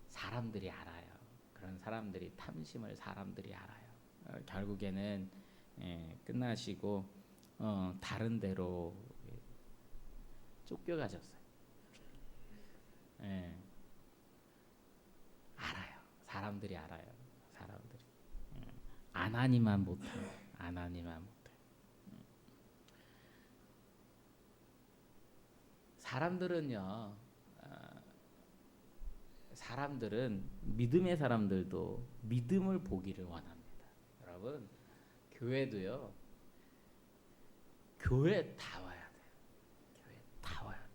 사람들이 알아요. 그런 사람들이 탐심을 사람들이 알아요. 결국에는 끝나시고 다른 데로 쫓겨가셨어요. 예. 알아요. 사람들이 알아요. 사람들이 안 하니만 못해요. 안 하니만 못해요. 사람들은요. 사람들은 믿음의 사람들도 믿음을 보기를 원합니다. 여러분 교회도요. 교회 다 와야 돼요. 교회 다 와야 돼요.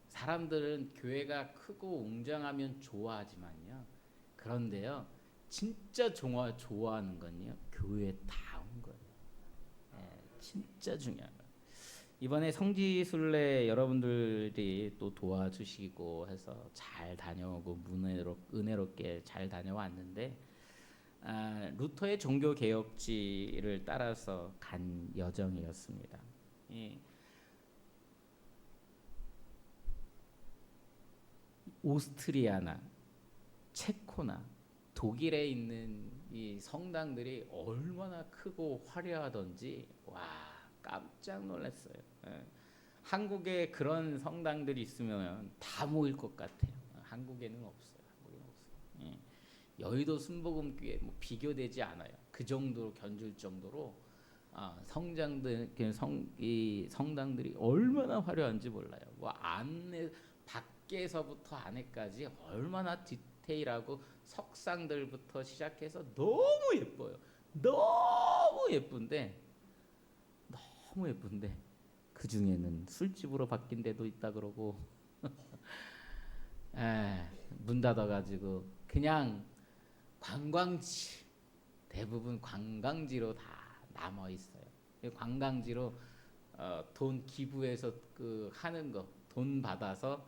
사람들은 교회가 크고 웅장하면 좋아하지만요. 그런데요. 진짜 좋아하는 건요. 교회에 다 온 거예요. 진짜 중요한 거예요. 이번에 성지순례 여러분들이 또 도와주시고 해서 잘 다녀오고 은혜롭게 잘 다녀왔는데 루터의 종교 개혁지를 따라서 간 여정이었습니다. 오스트리아나 체코나 독일에 있는 이 성당들이 얼마나 크고 화려하던지 와 깜짝 놀랐어요. 한국에 그런 성당들이 있으면 다 모일 것 같아요. 한국에는 없어요. 여의도 순복음교회 뭐 비교되지 않아요. 그 정도로 견줄 정도로 이 성당들이 얼마나 화려한지 몰라요. 뭐 안에 밖에서부터 안에까지 얼마나 디테일하고 석상들부터 시작해서 너무 예뻐요. 너무 예쁜데 그 중에는 술집으로 바뀐 데도 있다 그러고 문 닫아가지고 그냥 관광지 대부분 관광지로 다 남아 있어요. 관광지로 돈 기부해서 그 하는 거 돈 받아서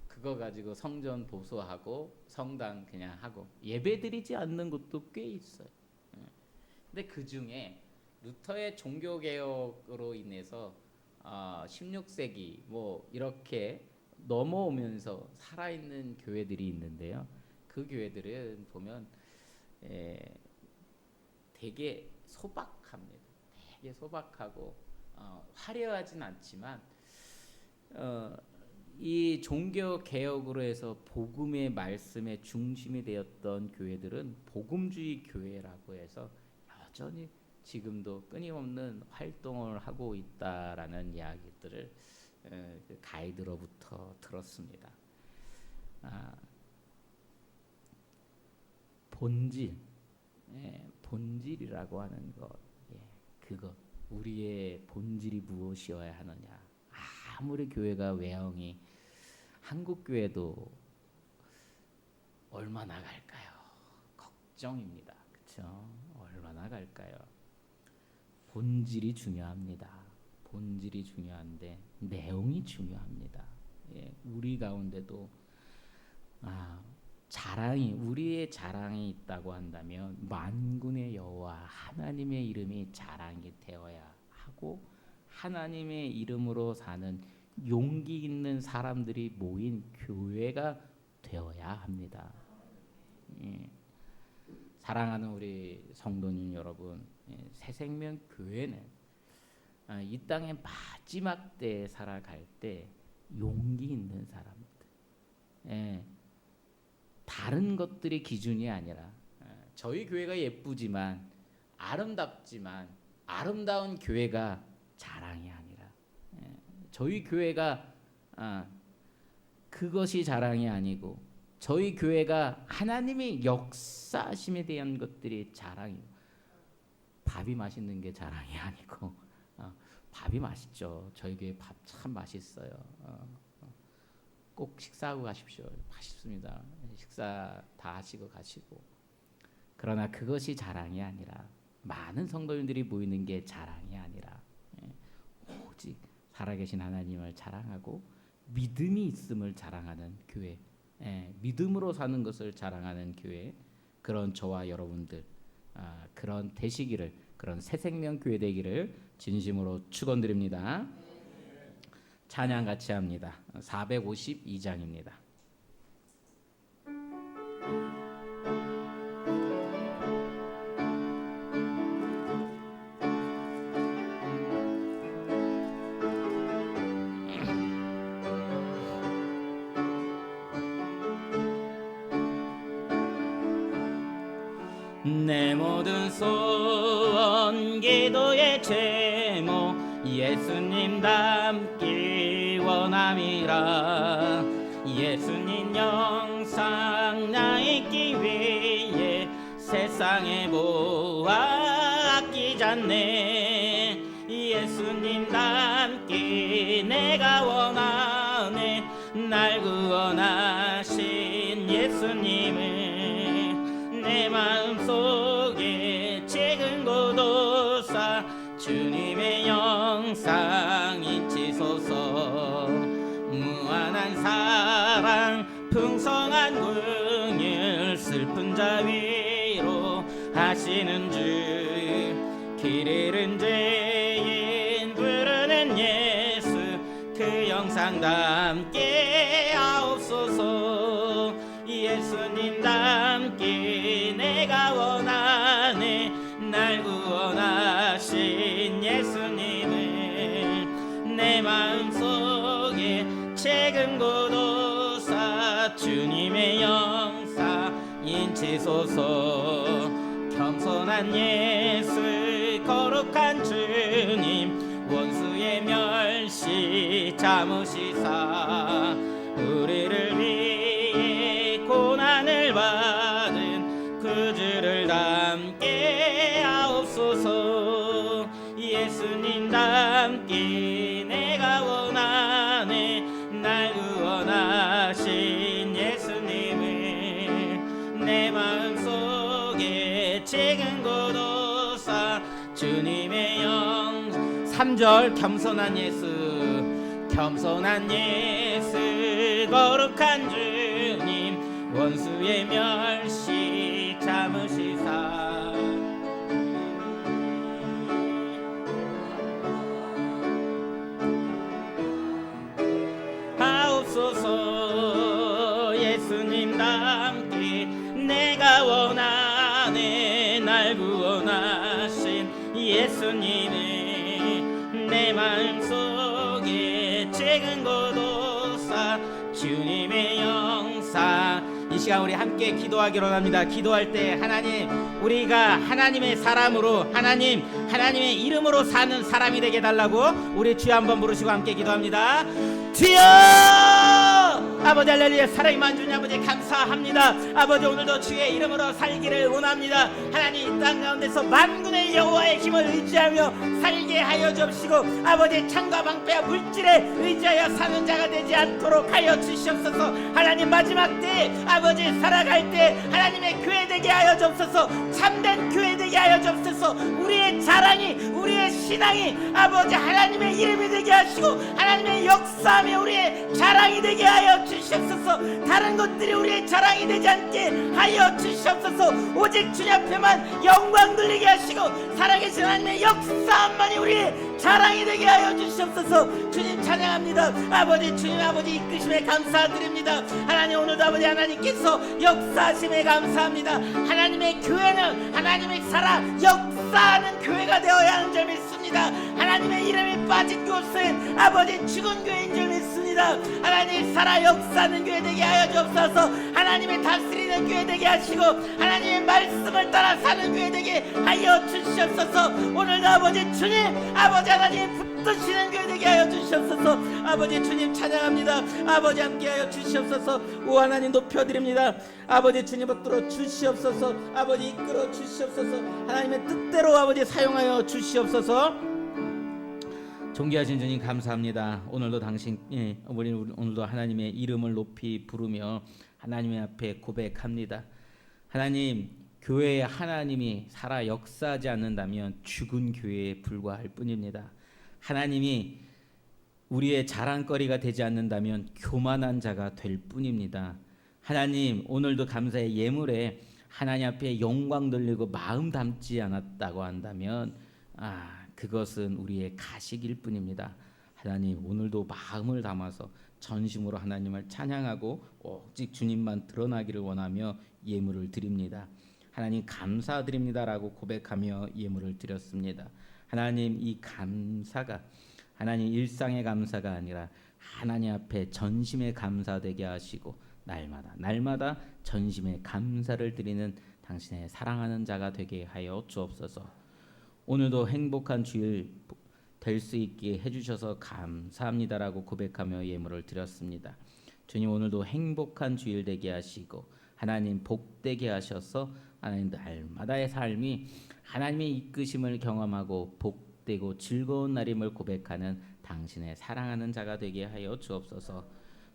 그거 가지고 성전 보수하고 성당 그냥 하고 예배드리지 않는 곳도 꽤 있어요. 근데 그 중에 루터의 종교 개혁으로 인해서 16세기 뭐 이렇게 넘어오면서 살아있는 교회들이 있는데요. 그 교회들은 보면 되게 소박합니다. 되게 소박하고 화려하진 않지만 이 종교 개혁으로 해서 복음의 말씀의 중심이 되었던 교회들은 복음주의 교회라고 해서 여전히 지금도 끊임없는 활동을 하고 있다라는 이야기들을 그 가이드로부터 들었습니다. 본질이라고 하는 것, 그거 우리의 본질이 무엇이어야 하느냐. 아무리 교회가 외형이 한국 교회도 얼마나 갈까요? 걱정입니다. 그렇죠? 얼마나 갈까요? 본질이 중요합니다. 본질이 중요한데 내용이 중요합니다. 우리 가운데도 우리의 자랑이 있다고 한다면 만군의 여호와 하나님의 이름이 자랑이 되어야 하고 하나님의 이름으로 사는 용기 있는 사람들이 모인 교회가 되어야 합니다. 사랑하는 우리 성도님 여러분, 새생명 교회는 이 땅의 마지막 때에 살아갈 때 용기 있는 사람들, 다른 것들이 기준이 아니라 저희 교회가 예쁘지만 아름답지만 아름다운 교회가 자랑이 아니라 저희 교회가 그것이 자랑이 아니고 저희 교회가 하나님의 역사심에 대한 것들이 자랑이에요. 밥이 맛있는 게 자랑이 아니고 밥이 맛있죠. 저희 교회 밥 참 맛있어요. 꼭 식사하고 가십시오. 맛있습니다. 식사 다 하시고 가시고. 그러나 그것이 자랑이 아니라 많은 성도님들이 모이는 게 자랑이 아니라 오직 살아계신 하나님을 자랑하고 믿음이 있음을 자랑하는 교회, 믿음으로 사는 것을 자랑하는 교회, 그런 저와 여러분들 그런 되시기를, 그런 새 생명 교회 되기를 진심으로 축원드립니다. 찬양 같이 합니다. 452장입니다. 내 모든 소원 기도의 제목 예수님 닮기 원함이라. 예수님 영상 나 있기 위해 세상에 보아 아끼잖네. 예수님 닮기 내가 원하네. 날 구원하신 예수님을 내 마음속에 찍은 고도사 주님의 영상 인치소서. 무한한 사랑 풍성한 긍휼 슬픈 자 위로 하시는 주. 길 잃은 죄인 부르는 예수 그 영상 담게 하옵소서. 예수님 닮기 내가 원하네. 날 구원하신 예수님을 내 마음속에 채금 고도사 주님의 영사 인치소서. 겸손한 예수 거룩한 주님 원수의 멸시 참으시사 우리를 위해 고난을 받은 그 주를 닮게 하옵소서. 예수님 닮기 내가 원하네. 날 구원하신 예수님을 내 마음속에 찍은 고도사 주님의 영. 3절 겸손한 예수 겸손한 예수 거룩한 주님 원수의 멸시 참으시사 하옵소서. 예수님 닮기 내가 원하네. 날 구원하신 예수님을 내 마음속에 찍은 고도사 주님의 영사. 이 시간 우리 함께 기도하기로 합니다. 기도할 때 하나님 우리가 하나님의 사람으로 하나님의 이름으로 사는 사람이 되게 달라고 우리 주여 한번 부르시고 함께 기도합니다. 주여 아버지 할렐루야. 살아있는 주님 아버지 감사합니다. 아버지 오늘도 주의 이름으로 살기를 원합니다. 하나님 이 땅 가운데서 만군의 여호와의 힘을 의지하며 살게 하여 주옵시고 아버지 창과 방패와 물질에 의지하여 사는 자가 되지 않도록 하여 주시옵소서. 하나님 마지막 때 아버지 살아갈 때 하나님의 교회 되게 하여 주옵소서. 참된 교회 되게 하여 주옵소서. 우리의 자랑이 우리의 신앙이 아버지 하나님의 이름이 되게 하시고 하나님의 역사함이 우리의 자랑이 되게 하여 주시옵소서. 다른 것들이 우리의 자랑이 되지 않게 하여 주시옵소서. 오직 주님 앞에만 영광 돌리게 하시고 살아계신 하나님의 역사함만이 우리의 자랑이 되게 하여 주시옵소서. 주님 찬양합니다. 아버지 주님 아버지 이끄심에 감사드립니다. 하나님 오늘도 아버지 하나님께서 역사하심에 감사합니다. 하나님의 교회는 하나님의 살아 역사하는 교회가 되어야 하는 줄 믿습니다. 하나님의 이름이 빠진 곳은 아버지 죽은 교회인 줄 믿습니다. 하나님 살아 역사하는 교회 되게 하여 주옵소서. 하나님의 다스리는 교회 되게 하시고 하나님의 말씀을 따라 사는 교회 되게 하여 주시옵소서. 오늘도 아버지 주님 아버지 하나님 붙드시는 교회 되게 하여 주시옵소서. 아버지 주님 찬양합니다. 아버지 함께하여 주시옵소서. 오 하나님 높여드립니다. 아버지 주님 붙들어 주시옵소서. 아버지 이끌어 주시옵소서. 하나님의 뜻대로 아버지 사용하여 주시옵소서. 존귀하신 주님 감사합니다. 오늘도 우리 오늘도 하나님의 이름을 높이 부르며 하나님의 앞에 고백합니다. 하나님 교회에 하나님이 살아 역사하지 않는다면 죽은 교회에 불과할 뿐입니다. 하나님이 우리의 자랑거리가 되지 않는다면 교만한 자가 될 뿐입니다. 하나님 오늘도 감사의 예물에 하나님 앞에 영광 돌리고 마음 담지 않았다고 한다면 그것은 우리의 가식일 뿐입니다. 하나님 오늘도 마음을 담아서 전심으로 하나님을 찬양하고 오직 주님만 드러나기를 원하며 예물을 드립니다. 하나님 감사드립니다라고 고백하며 예물을 드렸습니다. 하나님 이 감사가 하나님 일상의 감사가 아니라 하나님 앞에 전심의 감사되게 하시고 날마다 전심의 감사를 드리는 당신의 사랑하는 자가 되게 하여 주옵소서. 오늘도 행복한 주일 될 수 있게 해주셔서 감사합니다라고 고백하며 예물을 드렸습니다. 주님 오늘도 행복한 주일 되게 하시고 하나님 복되게 하셔서 하나님 날마다의 삶이 하나님의 이끄심을 경험하고 복되고 즐거운 날임을 고백하는 당신의 사랑하는 자가 되게 하여 주옵소서.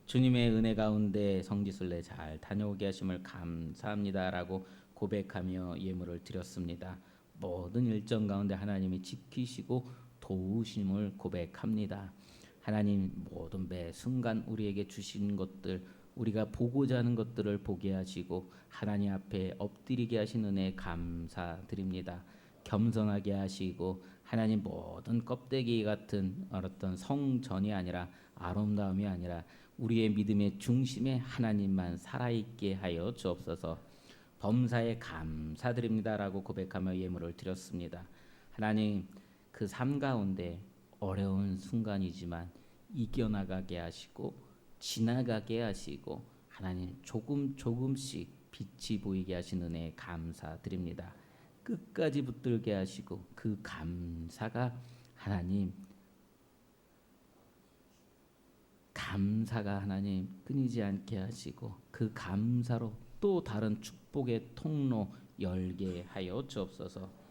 주님의 은혜 가운데 성지순례 잘 다녀오게 하심을 감사합니다라고 고백하며 예물을 드렸습니다. 모든 일정 가운데 하나님이 지키시고 도우심을 고백합니다. 하나님 모든 매 순간 우리에게 주신 것들 우리가 보고자 하는 것들을 보게 하시고 하나님 앞에 엎드리게 하신 은혜 감사드립니다. 겸손하게 하시고 하나님 모든 껍데기 같은 어떤 성전이 아니라 아름다움이 아니라 우리의 믿음의 중심에 하나님만 살아있게 하여 주옵소서. 범사에 감사드립니다라고 고백하며 예물을 드렸습니다. 하나님 그 삶 가운데 어려운 순간이지만 이겨나가게 하시고 지나가게 하시고 하나님 조금씩 빛이 보이게 하시는 은혜 감사드립니다. 끝까지 붙들게 하시고 그 감사가 하나님 끊이지 않게 하시고 그 감사로 또 다른 축복의 통로 열게 하여 주옵소서.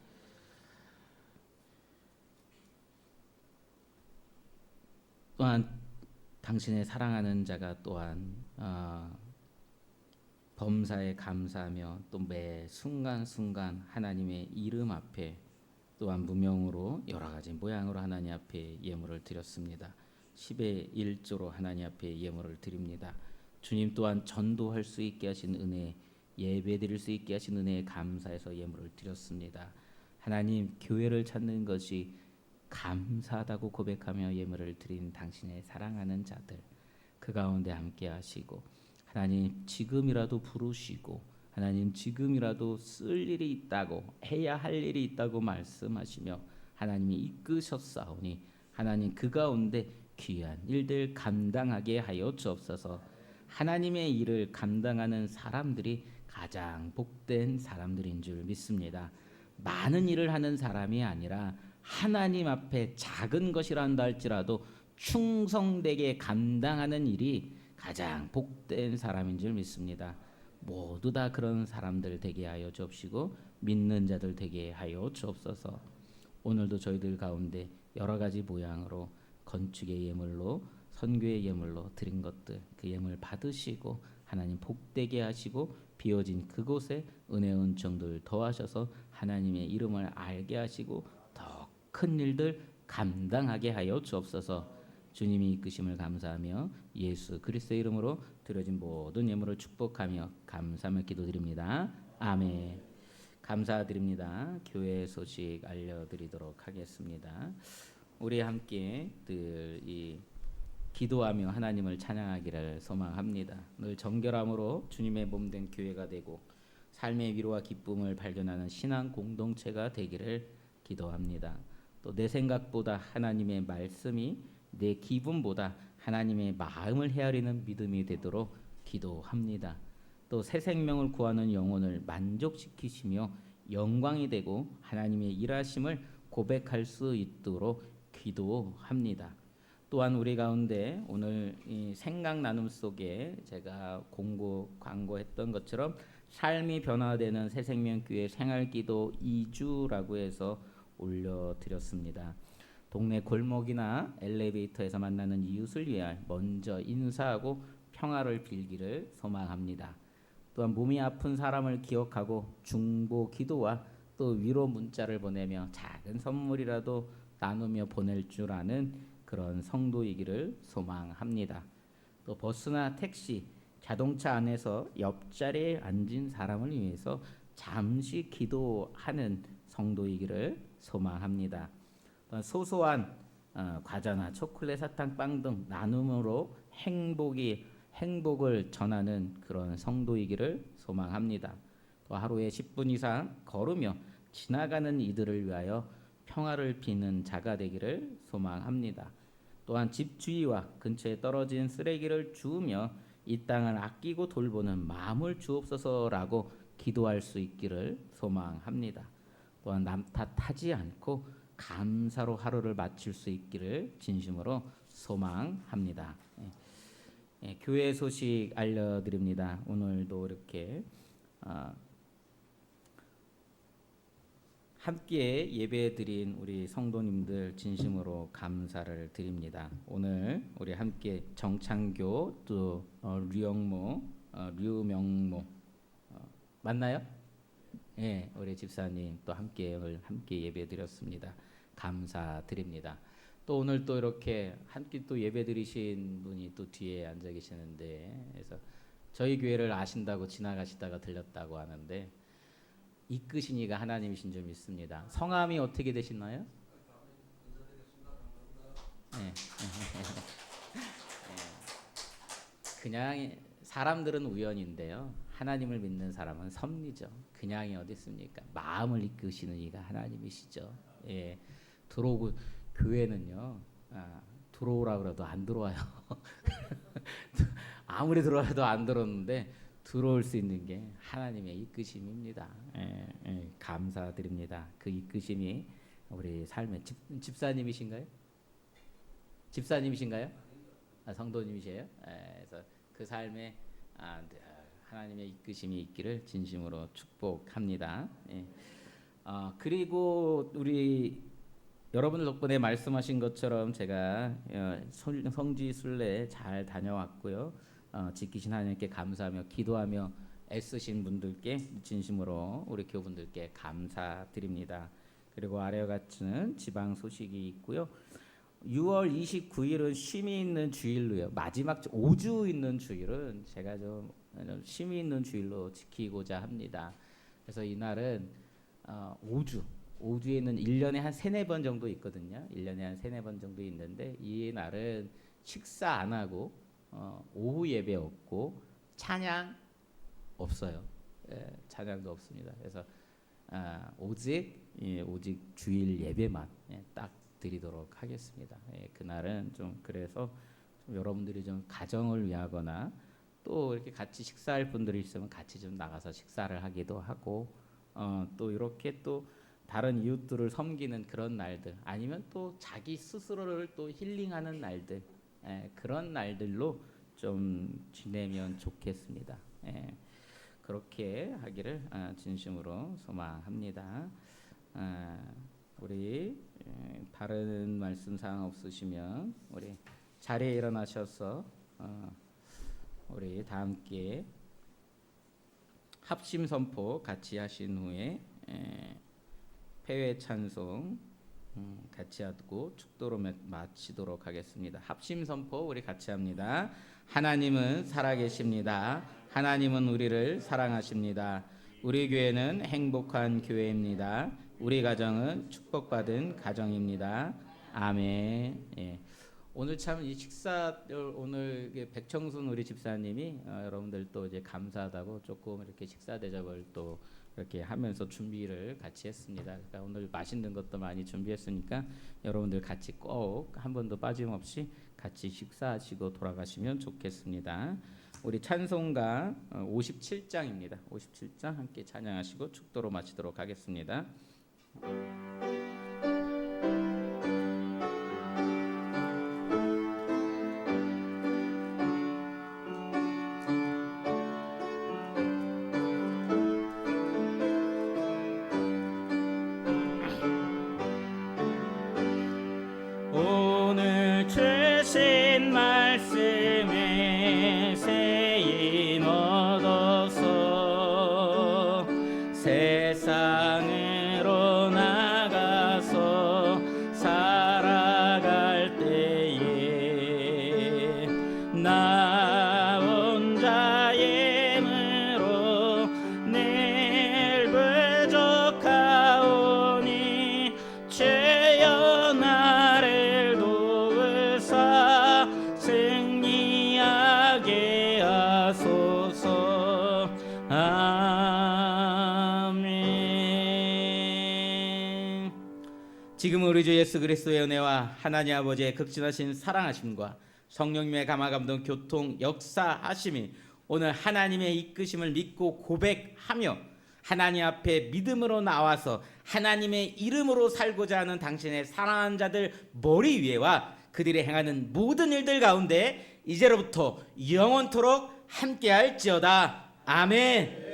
또한 당신의 사랑하는 자가 또한 범사에 감사하며 또 매 순간순간 하나님의 이름 앞에 또한 무명으로 여러 가지 모양으로 하나님 앞에 예물을 드렸습니다. 10의 1조로 하나님 앞에 예물을 드립니다. 주님 또한 전도할 수 있게 하신 은혜, 예배드릴 수 있게 하신 은혜에 감사해서 예물을 드렸습니다. 하나님 교회를 찾는 것이 감사하다고 고백하며 예물을 드린 당신의 사랑하는 자들 그 가운데 함께 하시고 하나님 지금이라도 부르시고 하나님 지금이라도 쓸 일이 있다고 해야 할 일이 있다고 말씀하시며 하나님이 이끄셨사오니 하나님 그 가운데 귀한 일들 감당하게 하여 주옵소서. 하나님의 일을 감당하는 사람들이 가장 복된 사람들인 줄 믿습니다. 많은 일을 하는 사람이 아니라 하나님 앞에 작은 것이라 한다 할지라도 충성되게 감당하는 일이 가장 복된 사람인 줄 믿습니다. 모두 다 그런 사람들 되게 하여 주옵시고 믿는 자들 되게 하여 주옵소서. 오늘도 저희들 가운데 여러 가지 모양으로 건축의 예물로 선교의 예물로 드린 것들 그 예물 받으시고 하나님 복되게 하시고 비어진 그곳에 은혜 은총들 더하셔서 하나님의 이름을 알게 하시고 더 큰 일들 감당하게 하여 주옵소서. 주님이 이끄심을 감사하며 예수 그리스도의 이름으로 드려진 모든 예물을 축복하며 감사하며 기도드립니다. 아멘. 감사드립니다. 교회 소식 알려드리도록 하겠습니다. 우리 함께 늘 이 기도하며 하나님을 찬양하기를 소망합니다. 늘 정결함으로 주님의 몸된 교회가 되고 삶의 위로와 기쁨을 발견하는 신앙 공동체가 되기를 기도합니다. 또 내 생각보다 하나님의 말씀이 내 기분보다 하나님의 마음을 헤아리는 믿음이 되도록 기도합니다. 또 새 생명을 구하는 영혼을 만족시키시며 영광이 되고 하나님의 일하심을 고백할 수 있도록 기도합니다. 또한 우리 가운데 오늘 이 생각 나눔 속에 제가 광고했던 것처럼 삶이 변화되는 새생명교회 생활기도 2주라고 해서 올려드렸습니다. 동네 골목이나 엘리베이터에서 만나는 이웃을 위하여 먼저 인사하고 평화를 빌기를 소망합니다. 또한 몸이 아픈 사람을 기억하고 중보 기도와 또 위로 문자를 보내며 작은 선물이라도 나누며 보낼 줄 아는 그런 성도이기를 소망합니다. 또 버스나 택시, 자동차 안에서 옆자리에 앉은 사람을 위해서 잠시 기도하는 성도이기를 소망합니다. 소소한 과자나 초콜릿, 사탕, 빵 등 나눔으로 행복을 전하는 그런 성도이기를 소망합니다. 또 하루에 10분 이상 걸으며 지나가는 이들을 위하여 평화를 비는 자가 되기를 소망합니다. 또한 집 주위와 근처에 떨어진 쓰레기를 주우며 이 땅을 아끼고 돌보는 마음을 주옵소서라고 기도할 수 있기를 소망합니다. 또한 남 탓하지 않고 감사로 하루를 마칠 수 있기를 진심으로 소망합니다. 교회 소식 알려드립니다. 오늘도 이렇게 함께 예배드린 우리 성도님들 진심으로 감사를 드립니다. 오늘 우리 함께 정창교 또 류명모 맞나요? 예, 우리 집사님 또 오늘 함께 예배드렸습니다. 감사드립니다. 또 오늘 또 이렇게 함께 또 예배드리신 분이 또 뒤에 앉아 계시는데, 그래서 저희 교회를 아신다고 지나가시다가 들렸다고 하는데 이끄신 이가 하나님이신 줄 믿습니다. 성함이 어떻게 되시나요? 네. 그냥 사람들은 우연인데요. 하나님을 믿는 사람은 섭리죠. 그냥이 어디 있습니까? 마음을 이끄시는 이가 하나님이시죠. 예. 들어오고 교회는요. 들어오라 그래도 안 들어와요. 아무리 들어와도 안 들었는데 들어올 수 있는 게 하나님의 이끄심입니다. 감사드립니다. 그 이끄심이 우리 삶의 집사님이신가요? 집사님이신가요? 성도님이세요? 그래서 그 삶에 하나님의 이끄심이 있기를 진심으로 축복합니다. 그리고 우리 여러분 덕분에 말씀하신 것처럼 제가 성지 순례 잘 다녀왔고요. 지키신 하나님께 감사하며 기도하며 애쓰신 분들께 진심으로 우리 교우분들께 감사드립니다. 그리고 아래와 같은 지방 소식이 있고요. 6월 29일은 쉼이 있는 주일로요. 마지막 5주 있는 주일은 제가 좀 쉼이 있는 주일로 지키고자 합니다. 그래서 이날은 5주에는 1년에 한 3-4번 정도 있거든요. 1년에 한 3-4번 정도 있는데 이 날은 식사 안 하고 오후 예배 없고 찬양 없어요. 찬양도 없습니다. 그래서 오직 주일 예배만 딱 드리도록 하겠습니다. 그날은 좀 그래서 좀 여러분들이 좀 가정을 위하거나 또 이렇게 같이 식사할 분들이 있으면 같이 좀 나가서 식사를 하기도 하고 또 이렇게 또 다른 이웃들을 섬기는 그런 날들 아니면 또 자기 스스로를 또 힐링하는 날들 그런 날들로 좀 지내면 좋겠습니다. 그렇게 하기를 진심으로 소망합니다. 우리 다른 말씀 사항 없으시면 우리 자리에 일어나셔서 우리 다 함께 합심 선포 같이 하신 후에 폐회 찬송 같이 하고 축도로 마치도록 하겠습니다. 합심 선포 우리 같이 합니다. 하나님은 살아계십니다. 하나님은 우리를 사랑하십니다. 우리 교회는 행복한 교회입니다. 우리 가정은 축복받은 가정입니다. 아멘. 오늘 참 이 식사 오늘 백청순 우리 집사님이 여러분들 또 이제 감사하다고 조금 이렇게 식사 대접을 또 이렇게 하면서 준비를 같이 했습니다. 그러니까 오늘 맛있는 것도 많이 준비했으니까 여러분들 같이 꼭 한 번도 빠짐없이 같이 식사하시고 돌아가시면 좋겠습니다. 우리 찬송가 57장입니다. 57장 함께 찬양하시고 축도로 마치도록 하겠습니다. 오늘 주신 말씀에 세임 얻어서 세상으로 나가서 살아갈 때에 나 혼자 지금 우리 주 예수 그리스도의 은혜와 하나님 아버지의 극진하신 사랑하심과 성령님의 감화감동 교통 역사하심이 오늘 하나님의 이끄심을 믿고 고백하며 하나님 앞에 믿음으로 나와서 하나님의 이름으로 살고자 하는 당신의 사랑하는 자들 머리 위에와 그들이 행하는 모든 일들 가운데 이제로부터 영원토록 함께할지어다. 아멘.